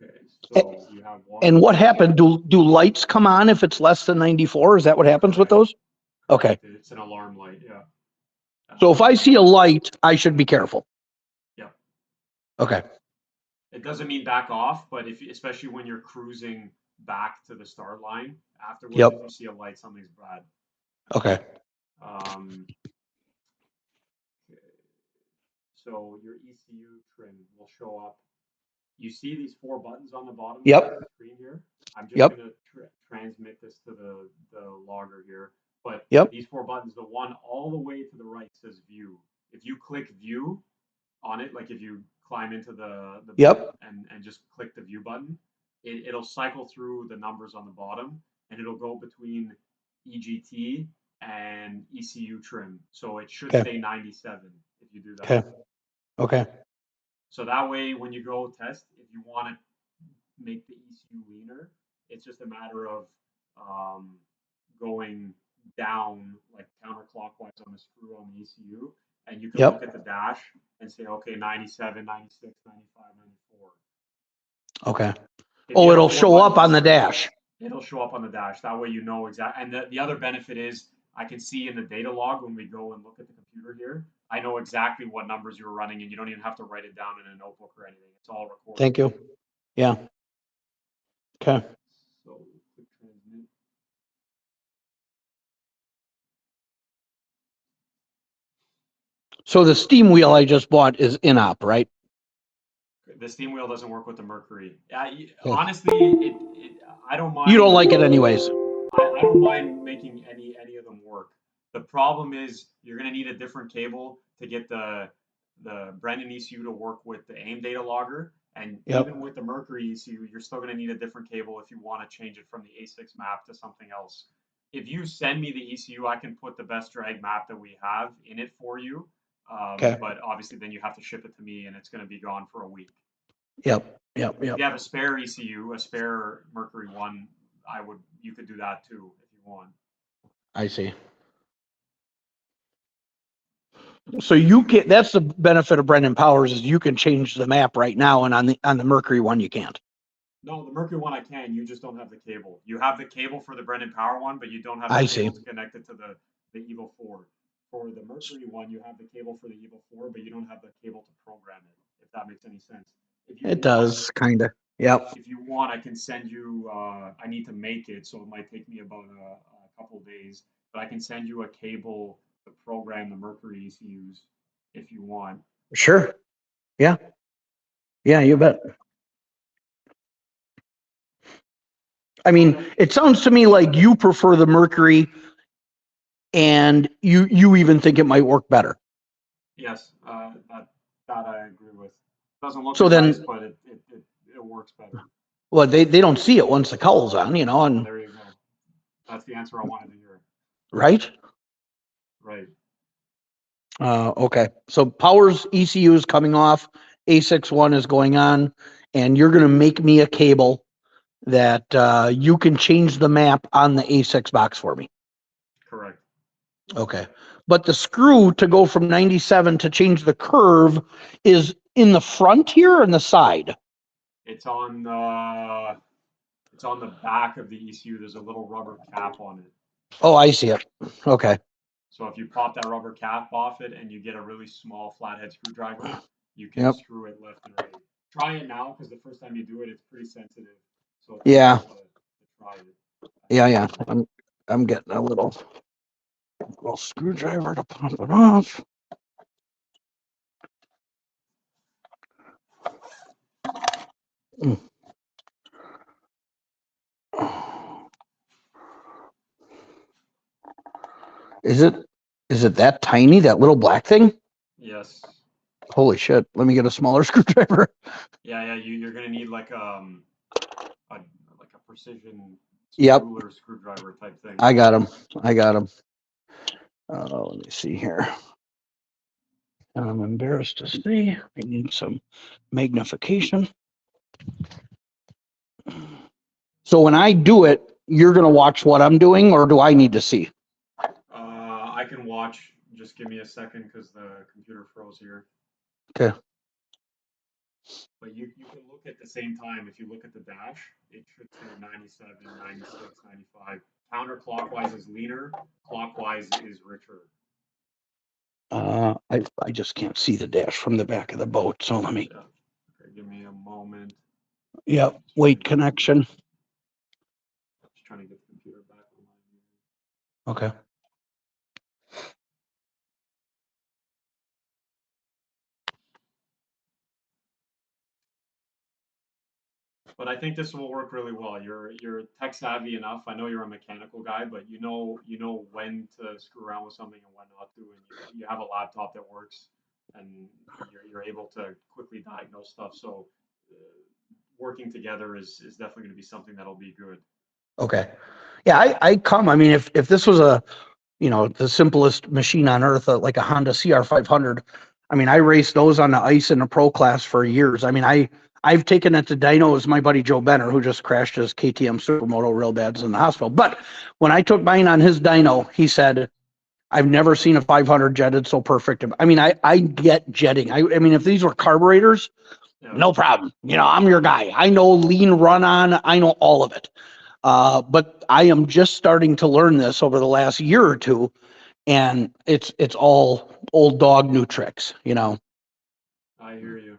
Okay, so you have water. And what happened? Do lights come on if it's less than 94? Is that what happens with those? Okay. Correct. It's an alarm light, yeah. So if I see a light, I should be careful. Yeah. Okay. It doesn't mean back off, but especially when you're cruising back to the start line afterwards, Yep. if you see a light, something's bad. Okay. Okay. So your ECU trim will show up. You see these four buttons on the bottom Yep. of the screen here? I'm just Yep. going to transmit this to the logger here. But Yep. these four buttons, the one all the way to the right says view. If you click view on it, like if you climb into the Yep. boat and just click the view button, it'll cycle through the numbers on the bottom and it'll go between EGT and ECU trim. So it should Okay. stay 97 if you do that. Okay. Okay. So that way, when you go test, if you want to make the ECU leaner, it's just a matter of going down like counterclockwise on the screw on the ECU, and you can Yep. look at the dash and say, okay, 97, 96, 95, 94. Okay. If you Oh, have it'll four show up on buttons, the dash. it'll show up on the dash. That way you know exactly. And the other benefit is I can see in the data log when we go and look at the computer here, I know exactly what numbers you're running and you don't even have to write it down in a notebook or anything. It's all recorded. Thank you. Yeah. Okay. So click transmit. So the steam wheel I just bought is in-op, right? The steam wheel doesn't work with the Mercury. Okay. I don't You don't mind. like it anyways. I don't mind making any of them work. The problem is you're gonna need a different cable to get the Brendan ECU to work with the AIM data logger, and Yep. even with the Mercury ECU, you're still gonna need a different cable if you want to change it from the A6 map to something else. If you send me the ECU, I can put the best drag map that we have in it for you. Okay. But obviously, then you have to ship it to me, and it's gonna be gone for a week. Yep. Yep. If Yep. you have a spare ECU, a spare Mercury one, you could do that too if you want. I see. So you can, that's the benefit of Brendan Powers is you can change the map right now, and on the Mercury one you can't. No, the Mercury one I can. You just don't have the cable. You have the cable for the Brendan Power one, but you don't have the I see. cable to connect it to the Evo 4. For the Mercury one, you have the cable for the Evo 4, but you don't have the cable to program it. If that makes any sense. If you It want, does, kind of. Yep. if you want, I can send you. I need to make it, so it might take me about a couple days. But I can send you a cable to program the Mercury ECUs if you want. Sure. Yeah. Yeah, you bet. I mean, it sounds to me like you prefer the Mercury, and you even think it might work better. Yes, that I agree with. Doesn't look So as nice, then, but it works better. well, they don't see it once the cowl's on, Well, and there you go. That's the answer I wanted to hear. right. Right. Okay. So Powers ECU is coming off, A61 is going on, and you're gonna make me a cable that you can change the map on the A6 box for me. Correct. Okay. But the screw to go from 97 to change the curve is in the front here or in the side? It's on the back of the ECU. There's a little rubber cap on it. Oh, I see it. Okay. So if you pop that rubber cap off it and you get a really small flathead screwdriver, you can Yep. screw it left and right. Try it now, because the first time you do it, it's pretty sensitive. So it's Yeah. good to try it. Yeah. I'm getting a little screwdriver to pop it off. Is it that tiny, that little black thing? Yes. Holy shit. Let me get a smaller screwdriver. Yeah. You're gonna need like a precision Yep. ruler screwdriver type thing. I got him. Let me see here. I'm embarrassed to say I need some magnification. So when I do it, you're going to watch what I'm doing, or do I need to see? I can watch. Just give me a second, because the computer froze here. Okay. But you can look at the same time. If you look at the dash, it should say 97, 96, 95. Counterclockwise is leaner. Clockwise is richer. I just can't see the dash from the back of the boat. So let me. Yeah. Okay, give me a moment. Yep. Wait connection. Just trying to get the computer back online here. Okay. But I think this will work really well. You're tech savvy enough. I know you're a mechanical guy, but you know when to screw around with something and when not to, and you have a laptop that works, and you're able to quickly diagnose stuff. So working together is definitely going to be something that'll be good. Okay. Yeah, I mean, if this was the simplest machine on earth, like a Honda CR500, I mean, I raced those on the ice in the pro class for years. I mean, I've taken it to dynos, my buddy Joe Benner, who just crashed his KTM Supermoto real bad, is in the hospital. But when I took mine on his dyno, he said, I've never seen a 500 jetted so perfect. I mean, I get jetting. I mean, if these were carburetors, no problem. I'm your guy. I know lean run on. I know all of it. But I am just starting to learn this over the last year or two, and it's all old dog, new tricks. I hear you.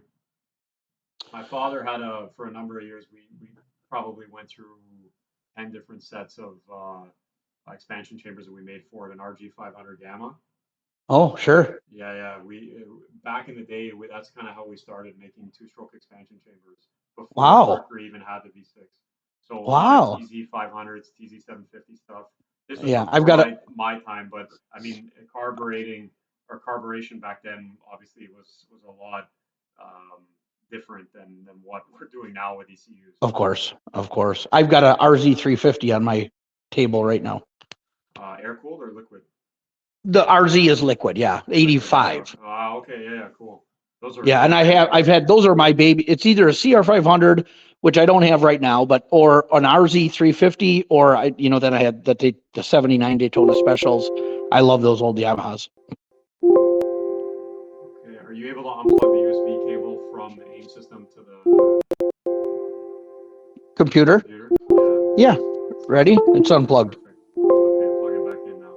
My father had for a number of years, we probably went through 10 different sets of expansion chambers that we made for it, an RG500 Gamma. Oh, sure. Yeah. We back in the day, that's kind of how we started making two-stroke expansion chambers before Wow. Mercury even had the V6. So a lot of Wow. TZ500s, TZ750 stuff. This was Yeah, before my time, but I mean, carburation back then obviously was a lot different than what we're doing now with ECUs. Of course. I've got a RZ350 on my table right now. Air cooled or liquid? The RZ is liquid, yeah, 85. Okay, yeah, cool. Those are Yeah, and I've had those are my baby. It's either a CR500, which I don't have right now, or an RZ350, or then I had the 79 Daytona specials. I love those old Yamahas. Okay, are you able to unplug the USB cable from the AIM system to the Computer? Yeah. Ready? It's unplugged. Perfect. Okay, plug it back in now.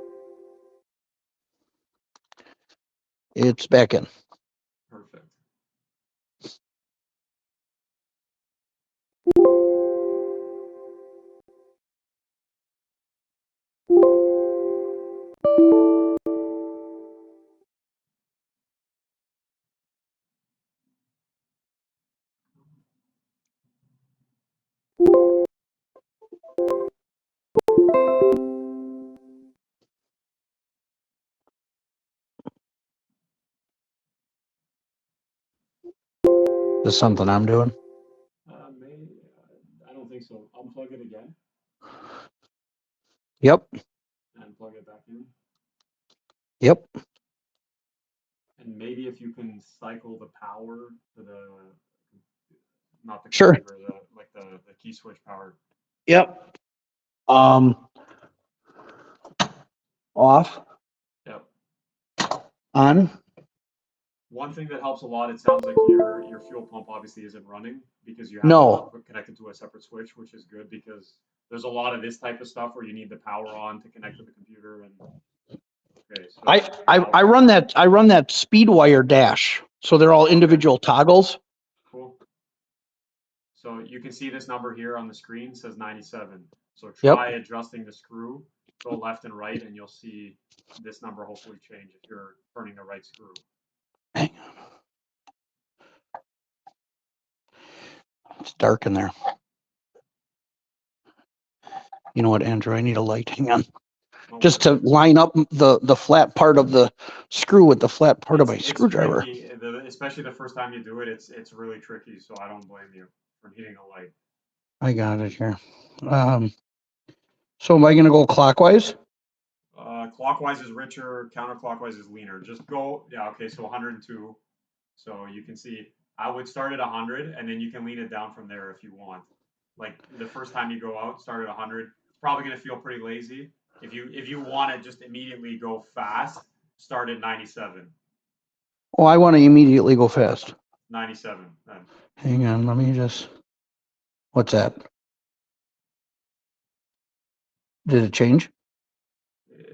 It's back in. Perfect. This is something I'm doing. I don't think so. Unplug it again. Yep. And plug it back in. Yep. And maybe if you can cycle the power to not the Sure. computer, the key switch power. Yep. Off. Yep. On. One thing that helps a lot, it sounds like your fuel pump obviously isn't running because you have it connected to a separate switch, which is good because there's a lot of this type of stuff where you need the power on to connect to the computer. And okay, so I run that Speedwire dash So they're all individual toggles? Cool. So you can see this number here on the screen says 97. So Yep. try adjusting the screw, go left and right, and you'll see this number hopefully change if you're turning the right screw. Hang on. It's dark in there. You know what, Andrew? I need a light. Hang on. No Just to worries. line up the flat part of the screw with the flat part of my It's screwdriver. tricky, especially the first time you do it. It's really tricky. So I don't blame you for needing a light. I got it here. So am I going to go clockwise? Clockwise is richer, counterclockwise is leaner. Just go, yeah, okay, so 102. So you can see I would start at 100 and then you can lean it down from there if you want. Like the first time you go out, start at 100. It's probably going to feel pretty lazy. If you want to just immediately go fast, start at 97. Oh, I want to immediately go fast. 97 then. Hang on, let me just, what's that? Did it change?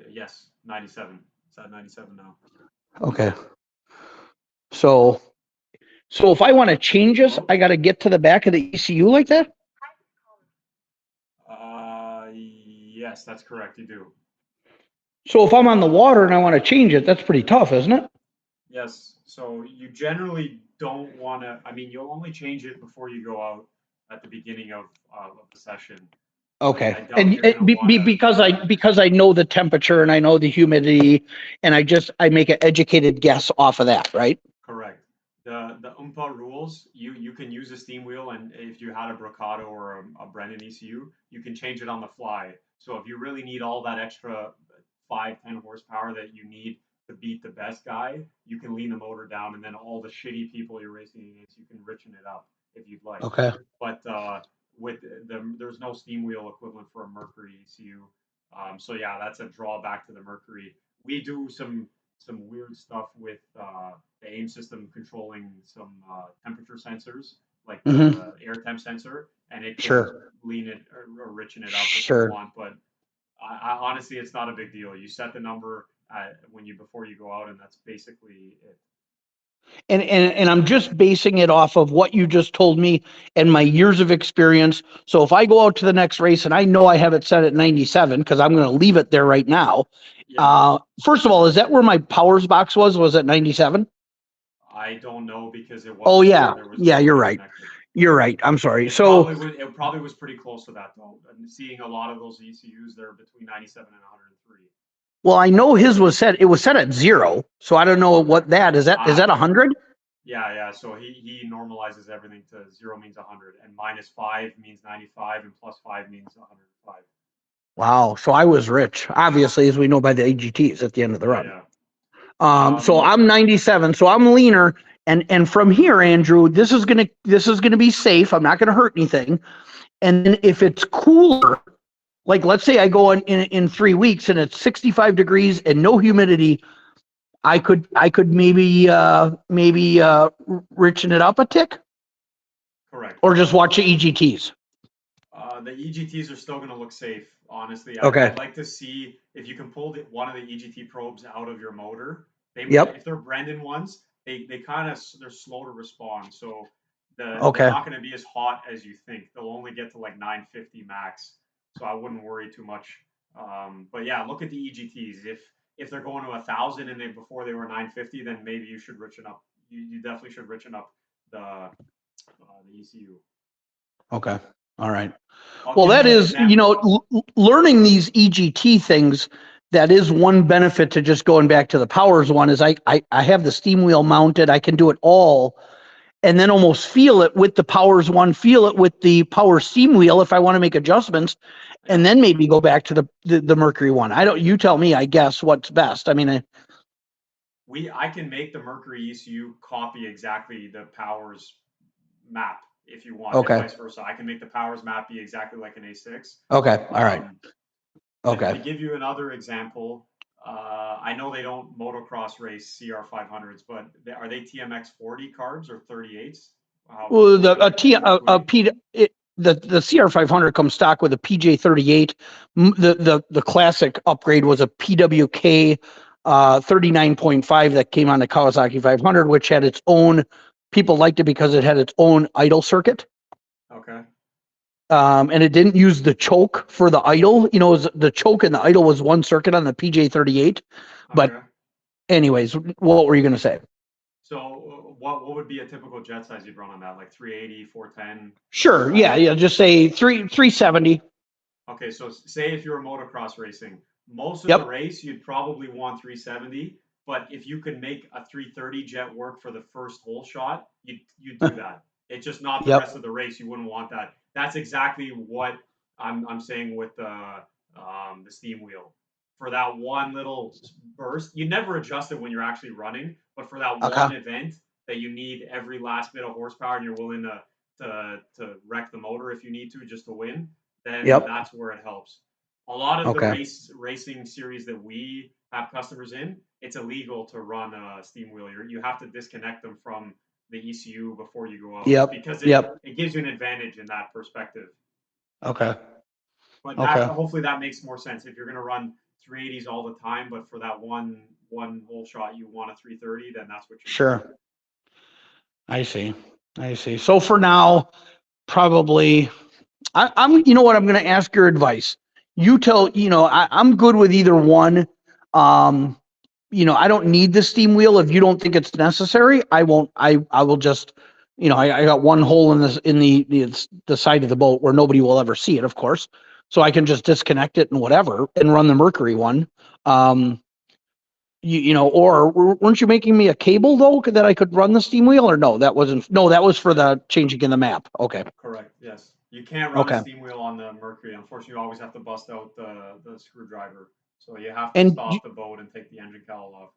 Yes, 97. It's at 97 now. Okay. So if I want to change this, I got to get to the back of the ECU like that? Yes, that's correct. You do. So if I'm on the water and I want to change it, that's pretty tough, isn't it? Yes. So you generally don't want to. I mean, you'll only change it before you go out at the beginning of the session. Okay. I doubt you're gonna wanna. Because I know the temperature and I know the humidity and I make an educated guess off of that, right? Correct. The UMPA rules, you can use a steam wheel, and if you had a Bricado or a Brennan ECU, you can change it on the fly. So if you really need all that extra 5-10 horsepower that you need to beat the best guy, you can lean the motor down, and then all the shitty people you're racing against, you can richen it up if you'd like. Okay. But there's no steam wheel equivalent for a Mercury ECU. So yeah, that's a drawback to the Mercury. We do some weird stuff with the aim system controlling some temperature sensors, like the air temp sensor, and it can lean it or richen it up if you want. But honestly, it's not a big deal. You set the number before you go out, and that's basically it. And I'm just basing it off of what you just told me and my years of experience. So if I go out to the next race and I know I have it set at 97, because I'm going to leave it there right now. Yeah. First of all, is that where my powers box was? Was it 97? I don't know because it was. Oh yeah, there was yeah, you're right. connected. You're right. I'm sorry. It probably was pretty close to that though. I'm seeing a lot of those ECUs, they're between 97 and 103. Well, I know his was set. It was set at 0, so I don't know what that is. Is that 100? Yeah. So he normalizes everything to 0 means 100, and -5 means 95, and +5 means 105. Wow. So I was rich, obviously, as we know by the AGTs at the end of the run. Yeah. So I'm 97, so I'm leaner. And from here, Andrew, this is gonna be safe. I'm not gonna hurt anything. And then if it's cooler, like let's say I go in 3 weeks and it's 65 degrees and no humidity, I could maybe richen it up a tick. Correct. Or just watch the EGTs. The EGTs are still going to look safe, honestly. Okay. I'd like to see if you can pull one of the EGT probes out of your motor. Yep. If they're Brendan ones, they're slow to respond. So they're Okay. not going to be as hot as you think. They'll only get to like 950 max. So I wouldn't worry too much. But yeah, look at the EGTs. If they're going to 1,000 and before they were 950, then maybe you should richen up. You definitely should richen up the ECU. Okay. All right. I'll Well, give that you an is, example. learning these EGT things, that is one benefit to just going back to the powers one is I have the steam wheel mounted. I can do it all and then almost feel it with the powers one, feel it with the power steam wheel if I want to make adjustments, and then maybe go back to the Mercury one. You tell me, I guess, what's best. I mean, I can make the Mercury ECU copy exactly the powers map if you want, Okay. and vice versa. I can make the powers map be exactly like an A6. Okay. All right. Okay. To give you another example, I know they don't motocross race CR500s, but are they TMX 40 carbs or 38s? Well, the CR500 comes stock with a PJ38. The classic upgrade was a PWK 39.5 that came on the Kawasaki 500, which had its own, people liked it because it had its own idle circuit. Okay. And it didn't use the choke for the idle. You know, the choke and the idle was one circuit on the PJ38. But Okay. anyways, what were you going to say? So what would be a typical jet size you'd run on that? Like 380, 410? Sure. Yeah. Just say 370. Okay, so say if you're motocross racing, most of the Yep. race you'd probably want 370, but if you could make a 330 jet work for the first hole shot, you do that. It's just not the Yep. rest of the race. You wouldn't want that. That's exactly what I'm saying with the steam wheel. For that one little burst, you never adjust it when you're actually running, but for that Okay. one event that you need every last bit of horsepower and you're willing to wreck the motor if you need to just to win, then Yep. that's where it helps. A lot of the Okay. racing series that we have customers in, it's illegal to run a steam wheel. You have to disconnect them from the ECU before you go out Yep. because Yep. it gives you an advantage in that perspective. Okay. But that Okay. hopefully that makes more sense. If you're going to run 380s all the time, but for that one hole shot you want a 330, then that's what you're Sure. doing. I see. I see. So for now, probably I'm, you know what, I'm going to ask your advice. You tell, I'm good with either one. Um, I don't need the steam wheel. If you don't think it's necessary, I won't, I will just, I got one hole in this, in the side of the boat where nobody will ever see it, of course. So I can just disconnect it and whatever and run the Mercury one. Um, or weren't you making me a cable though, that I could run the steam wheel, or no, that wasn't, no, that was for the changing in the map. Okay. Correct. Yes. You can't run a Okay. steam wheel on the Mercury. Unfortunately, you always have to bust out the screwdriver. So you have to And stop the boat and take the engine cowl off.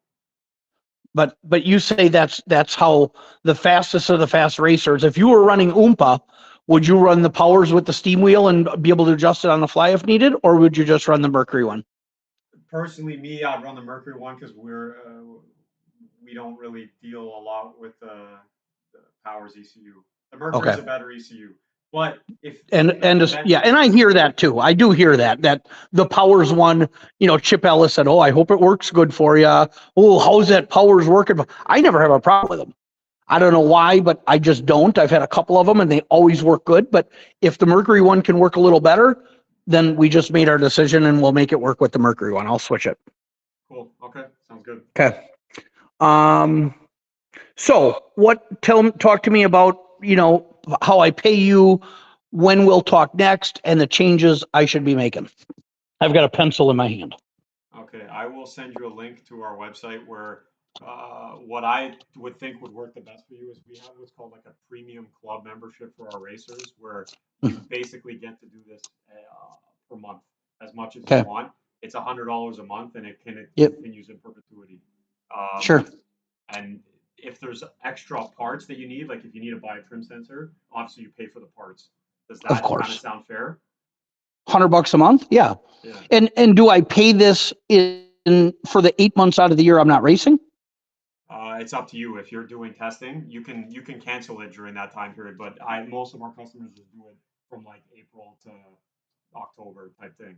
but you say that's how the fastest of the fast racers. If you were running Oompa, would you run the powers with the steam wheel and be able to adjust it on the fly if needed, or would you just run the Mercury one? Personally, me, I'd run the Mercury one because we don't really deal a lot with the powers ECU. The Mercury's Okay. a better ECU. But if And just, event yeah, and I hear that too. I do hear that the powers one, Chip Ellis said, "Oh, I hope it works good for you." Oh, how's that powers working? I never have a problem with them. I don't know why, but I just don't. I've had a couple of them and they always work good. But if the Mercury one can work a little better, then we just made our decision and we'll make it work with the Mercury one. I'll switch it. cool, okay, sounds good. Okay. Um, so talk to me about, how I pay you, when we'll talk next, and the changes I should be making. I've got a pencil in my hand. Okay, I will send you a link to our website where what I would think would work the best for you is we have what's called like a premium club membership for our racers, where you basically get to do this per month as much as you Okay. want. It's $100 a month, and it Yep. continues in perpetuity. Sure. And if there's extra parts that you need, like if you need to buy a trim sensor, obviously you pay for the parts. Does Of that kind of course. sound fair? $100 a month. Yeah. Yeah. And do I pay this in for the 8 months out of the year I'm not racing? It's up to you. If you're doing testing, you can cancel it during that time period. But most of our customers just do it from like April to October type thing.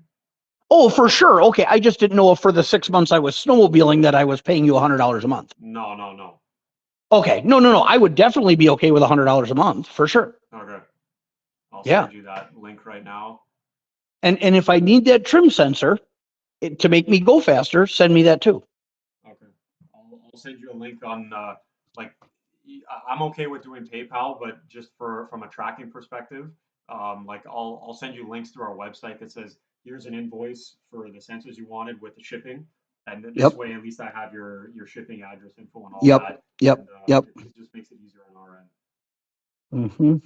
Oh, for sure. Okay. I just didn't know if for the 6 months I was snowmobiling that I was paying you $100 a month. No, no, no. Okay. No. I would definitely be okay with $100 a month for sure. Okay, I'll Yeah. send you that link right now. And if I need that trim sensor to make me go faster, send me that too. Okay, I'll send you a link on like I'm okay with doing PayPal, but just from a tracking perspective, like I'll send you links to our website that says here's an invoice for the sensors you wanted with the shipping, and then this Yep. way at least I have your shipping address info and all Yep. that, Yep. and Yep. it just makes it easier on our end. Mm-hmm.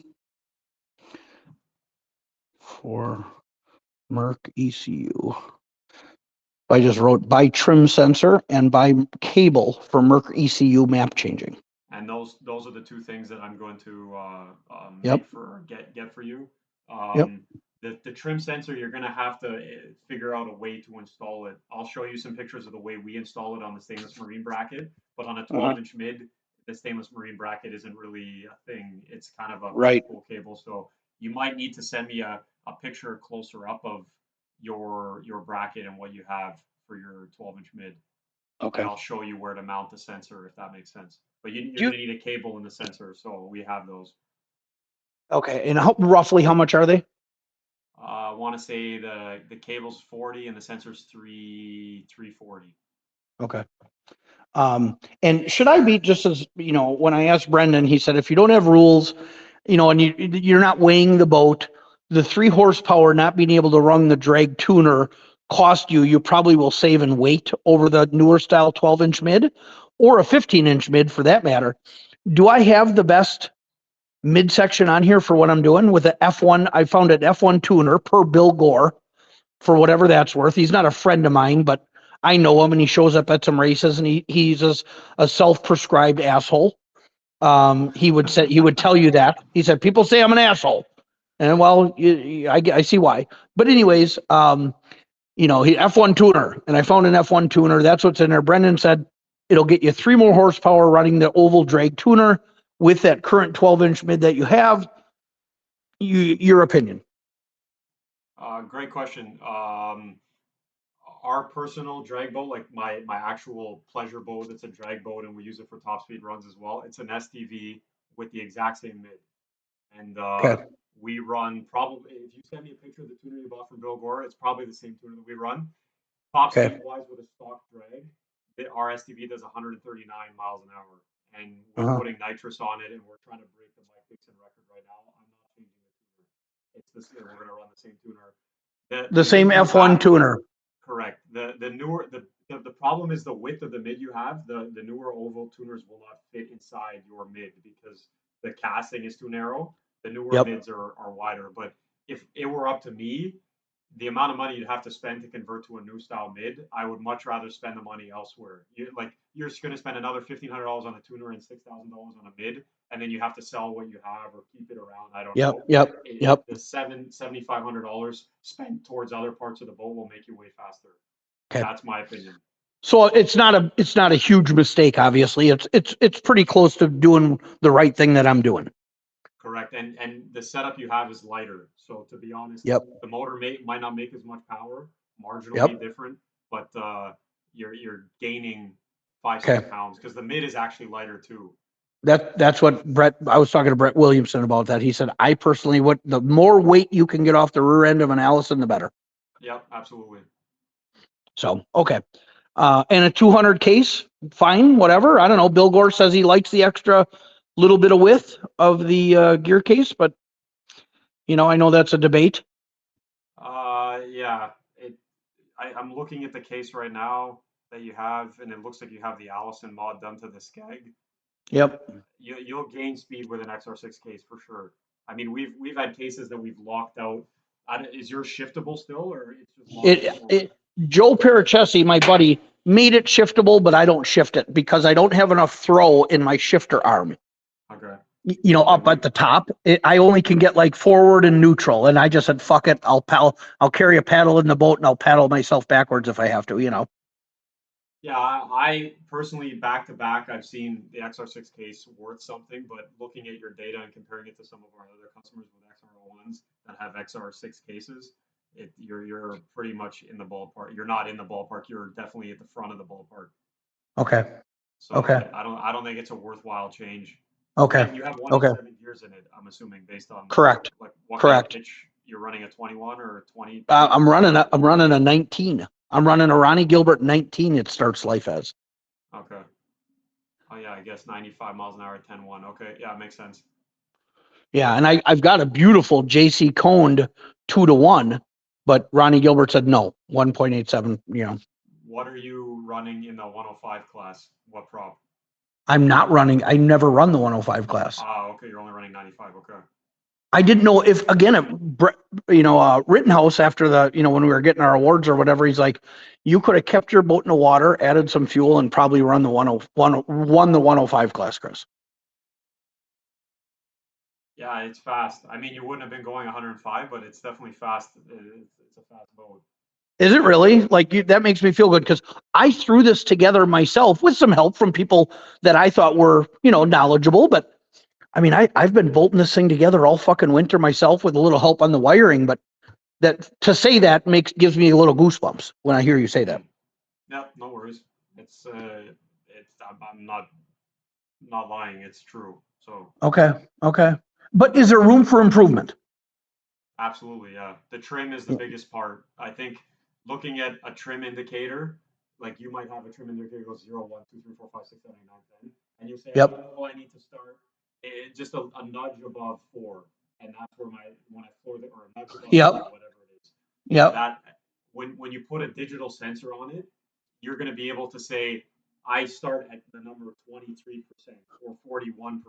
For Merc ECU. I just wrote by trim sensor and by cable for Merc ECU map changing. And those are the two things that I'm going to Yep. get for you. Yep. The trim sensor, you're going to have to figure out a way to install it. I'll show you some pictures of the way we install it on the stainless marine bracket, but on a Uh-huh. 12-inch mid, the stainless marine bracket isn't really a thing. It's kind of a Right. pull cable. So you might need to send me a picture closer up of your bracket and what you have for your 12-inch mid. Okay. and I'll show you where to mount the sensor if that makes sense. But you're You, going to need a cable in the sensor, so we have those. okay. And roughly how much are they? I want to say the cable's 40 and the sensor's 340. Okay. And should I be just as, when I asked Brendan, he said, if you don't have rules, and you're not weighing the boat, the 3 horsepower not being able to run the drag tuner cost you probably will save in weight over the newer style 12-inch mid or a 15-inch mid for that matter. Do I have the best midsection on here for what I'm doing with the F1? I found an F1 tuner per Bill Gore for whatever that's worth. He's not a friend of mine, but I know him and he shows up at some races and he's a self-prescribed asshole. He would tell you that. He said, people say I'm an asshole. And well, I see why. But anyways, he F1 tuner, and I found an F1 tuner. That's what's in there. Brendan said it'll get you 3 more horsepower running the oval drag tuner with that current 12-inch mid that you have. Your opinion? Great question. Our personal drag boat, like my actual pleasure boat, it's a drag boat, and we use it for top speed runs as well. It's an STV with the exact same mid, and Okay. we run probably. If you send me a picture of the tuner you bought from Bill Gore, it's probably the same tuner that we run. Top Okay. speed wise with a stock drag, our STV does 139 miles an hour, and we're putting nitrous on it, and we're trying to break the Mike Dixon record right now. I'm not changing the tuner. It's this. We're going to run the same tuner. The The same mid you F1 have, tuner. correct. The newer the problem is the width of the mid you have. The newer oval tuners will not fit inside your mid because the casting is too narrow. The newer Yep. mids are wider. But if it were up to me, the amount of money you'd have to spend to convert to a new style mid, I would much rather spend the money elsewhere. You're just going to spend another $1,500 on a tuner and $6,000 on a mid, and then you have to sell what you have or keep it around. I don't Yep. know. Yep. Yep. The $7,500 spent towards other parts of the boat will make you way faster. Okay. That's my opinion. So it's not a huge mistake. Obviously, it's pretty close to doing the right thing that I'm doing. Correct. And the setup you have is lighter. So to be honest, Yep. the motor might not make as much power, marginally Yep. different, but you're gaining 5-6 Okay. pounds because the mid is actually lighter too. That's what I was talking to Brett Williamson about that. He said, I personally, the more weight you can get off the rear end of an Allison, the better. Yep, absolutely. So, okay. And a 200 case, fine, whatever. I don't know. Bill Gore says he likes the extra little bit of width of the gear case, but I know that's a debate. Yeah. I'm looking at the case right now that you have, and it looks like you have the Allison mod done to the skeg. Yep. You'll gain speed with an XR6 case for sure. I mean, we've had cases that we've locked out. Is yours shiftable still, or it's just locked? Joe Parachesi, my buddy, made it shiftable, but I don't shift it because I don't have enough throw in my shifter arm. Okay. Up at the top, I only can get like forward and neutral, and I just said, "Fuck it, I'll carry a paddle in the boat, and I'll paddle myself backwards if I have to." Yeah, I personally back to back, I've seen the XR6 case worth something, but looking at your data and comparing it to some of our other customers with XR1s that have XR6 cases, you're pretty much in the ballpark. You're not in the ballpark. You're definitely at the front of the ballpark. Okay. So Okay. I don't think it's a worthwhile change. Okay. You have 1 Okay. and 7 gears in it, I'm assuming, based on Correct. like what kind of Correct. pitch you're running, a 21 or 20? I'm running a 19. I'm running a Ronnie Gilbert 19. It starts life as. Okay. Oh yeah, I guess 95 miles an hour at 10-1. Okay, yeah, it makes sense. Yeah, and I've got a beautiful JC coned 2-1, but Ronnie Gilbert said no, 1.87. What are you running in the 105 class? What prop? I'm not running. I never run the 105 class. Ah, okay, you're only running 95. Okay. I didn't know if again, Rittenhouse after the when we were getting our awards or whatever, he's like, you could have kept your boat in the water, added some fuel, and probably run the 101, won the 105 class, Chris. Yeah, it's fast. I mean, you wouldn't have been going 105, but it's definitely fast. It's a fast boat. Is it really? Like that makes me feel good because I threw this together myself with some help from people that I thought were, knowledgeable. But I mean, I've been bolting this thing together all fucking winter myself with a little help on the wiring. But to say that gives me a little goosebumps when I hear you say that. Yeah, no worries. I'm not lying. It's true. So Okay. Okay. But is there room for improvement? absolutely, yeah. The trim is the biggest part. I think looking at a trim indicator, like you might have a trim indicator that goes 0, 1, 2, 3, 4, 5, 6, 7, 8, 9, 10, and you say, Yep. oh, I need to start just a nudge above 4, and that's where when I floor the or a nudge above 3, Yep. whatever it is. Yep. That when you put a digital sensor on it, you're going to be able to say, I start at the number 23% or 41%,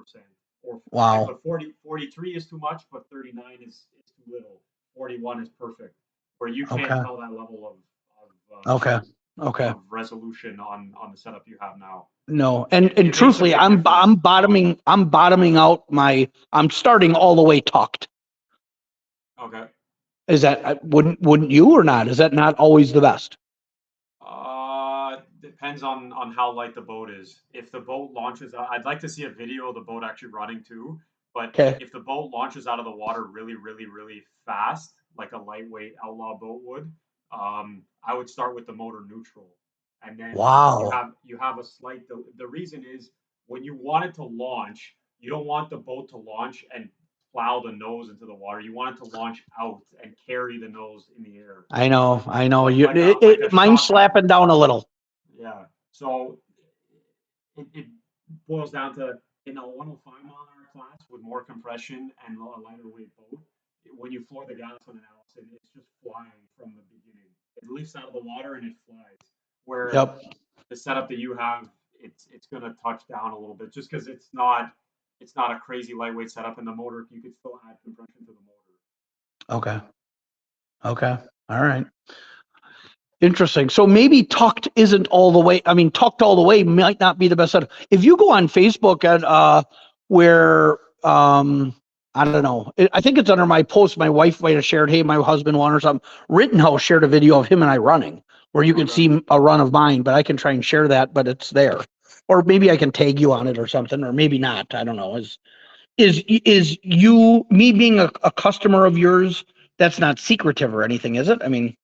or Wow. but 43 is too much, but 39 is too little. 41 is perfect, where you can't Okay. tell that level Okay. Okay. of resolution on the setup you have now. No. And It makes a truthfully, big difference. I'm bottoming out I'm starting all the way tucked. Okay. Is that, wouldn't you or not? Is that not always the best? Depends on how light the boat is. If the boat launches out, I'd like to see a video of the boat actually running too. But Okay. if the boat launches out of the water really, really, really fast, like a lightweight outlaw boat would, I would start with the motor neutral, and then Wow. you have a slight. The reason is when you want it to launch, you don't want the boat to launch and plow the nose into the water. You want it to launch out and carry the nose in the air, I know. I know. like a Mine's shotgun. slapping down a little. Yeah. So it boils down to in a 105-mile-an-hour class with more compression and a lighter weight boat. When you floor the gas on an Allison, it's just flying from the beginning. It leaps out of the water and it flies. Where Yep. the setup that you have, it's going to touch down a little bit just because it's not a crazy lightweight setup, and the motor you could still add compression to the motor. Okay. Okay. All right. Interesting. So maybe tucked isn't all the way. I mean, tucked all the way might not be the best setup. If you go on Facebook at where I don't know. I think it's under my post. My wife might have shared, hey, my husband won or something. Rittenhouse shared a video of him and I running where you can Okay. see a run of mine, but I can try and share that, but it's there. Or maybe I can tag you on it or something, or maybe not. I don't know. Is you me being a customer of yours, that's not secretive or anything, is it? I mean,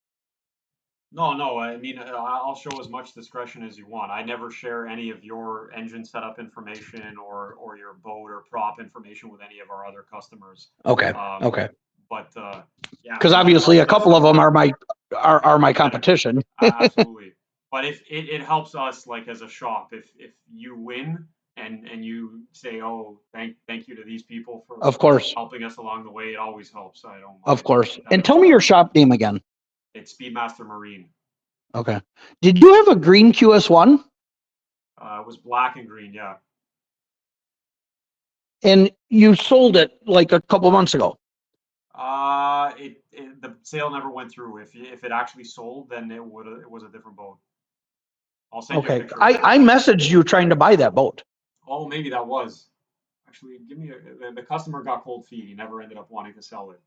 No, no. I mean, I'll show as much discretion as you want. I never share any of your engine setup information or your boat or prop information with any of our other customers. okay. Um, Okay. but yeah, Because if it obviously helps a us couple of as them a are my competitors, competition. absolutely. But if it helps us like as a shop, if you win and you say, oh, thank you to these people Of for course. helping us along the way, it always helps. I don't Of mind course. that And as tell me well. your shop name again. It's Speedmaster Marine. Okay. Did you have a green QS1? It was black and green, yeah. And you sold it like a couple months ago. The sale never went through. If it actually sold, then it was a different boat. I'll send you a Okay. picture of it. I messaged you trying to buy that boat. Oh, maybe that was. Actually, the customer got cold feet. He never ended up wanting to sell it.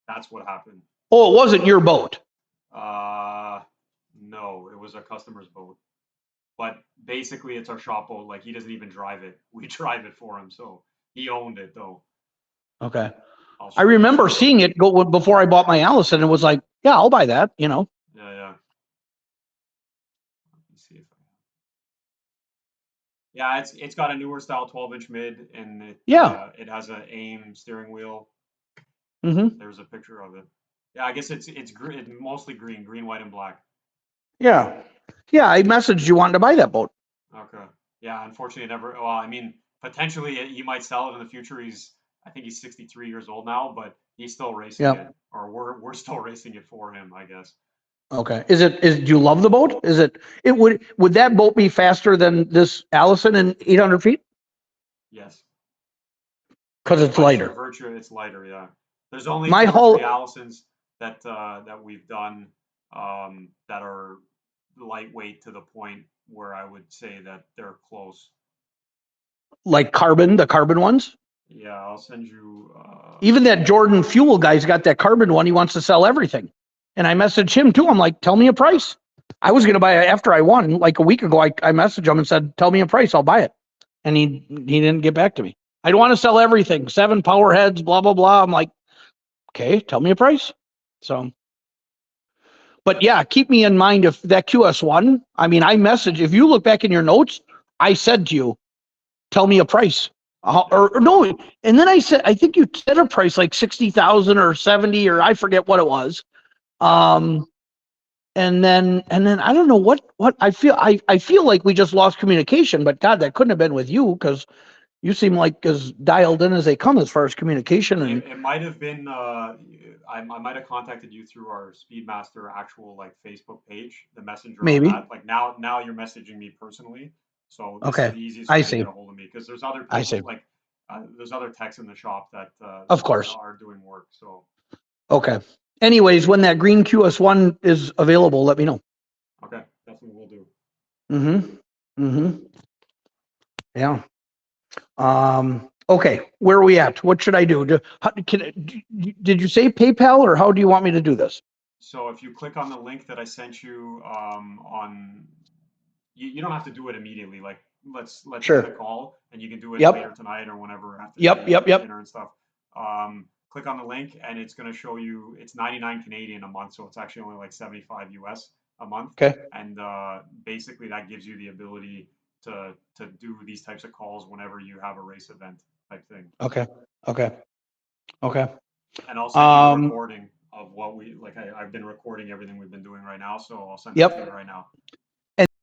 That's what happened. Oh, it wasn't your boat. Uh, no, it was a customer's boat. But basically, it's our shop boat. Like he doesn't even drive it. We drive it for him. So he owned it though. Okay. I'll I show you. remember seeing it go before I bought my Allison and was like, yeah, I'll buy that, you know. Yeah, yeah. Let me see if I. Yeah, it's got a newer style 12-inch mid, and Yeah. it has an AIM steering wheel. Mm-hmm. There's a picture of it. Yeah, I guess it's mostly green, white, and black. Yeah. Yeah. I messaged you wanting to buy that boat. Okay. Yeah, unfortunately, it never. Well, I mean, potentially he might sell it in the future. I think he's 63 years old now, but he's still racing Yeah. it, or we're still racing it for him, I guess. Okay. Do you love the boat? Would that boat be faster than this Allison in 800 feet? Yes. Because it's By sheer lighter. virtue, it's lighter. Yeah. There's only My two or three hull, Allisons that we've done that are lightweight to the point where I would say that they're close. like the carbon ones. Yeah, I'll send you. Even that Jordan Fuel guy's got that carbon one. He wants to sell everything. And I messaged him too. I'm like, tell me a price. I was going to buy it after I won like a week ago. I messaged him and said, tell me a price. I'll buy it. And he didn't get back to me. I don't want to sell everything. 7 power heads, blah, blah, blah. I'm like, okay, tell me a price. So, But yeah, keep me in mind if that QS1, I mean, I messaged, if you look back in your notes, I said to you, tell me a price. Or no, and then I said, I think you said a price like 60,000 or 70, or I forget what it was. And then I don't know what I feel like we just lost communication, but God, that couldn't have been with you because you seem like as dialed in as they come as far as communication. And It might have been, I might have contacted you through our Speedmaster actual like Facebook page, the messenger on maybe. that. Like now you're messaging me personally. So this is Okay. the easiest I way to get see. a hold of me because there's other I people see. like, there's other techs in the shop that, Of course. are doing work. So, Okay. Anyways, when that green QS1 is available, let me know. okay, definitely will do. Mm-hmm. Mm-hmm. Yeah. Okay. Where are we at? What should I do? Did you say PayPal or how do you want me to do this? So if you click on the link that I sent you, on, you don't have to do it immediately. Like let's end the Sure. call and you can do it later Yep. tonight or whenever after Yep. Yep. Yep. dinner and stuff. Click on the link and it's going to show you it's 99 Canadian a month, so it's actually only like 75 US a month. Okay. And basically that gives you the ability to do these types of calls whenever you have a race event type thing. Okay. Okay. Okay. And I'll send you the Um, recording of what we like. I've been recording everything we've been doing right now, so I'll send that to you yep. right now.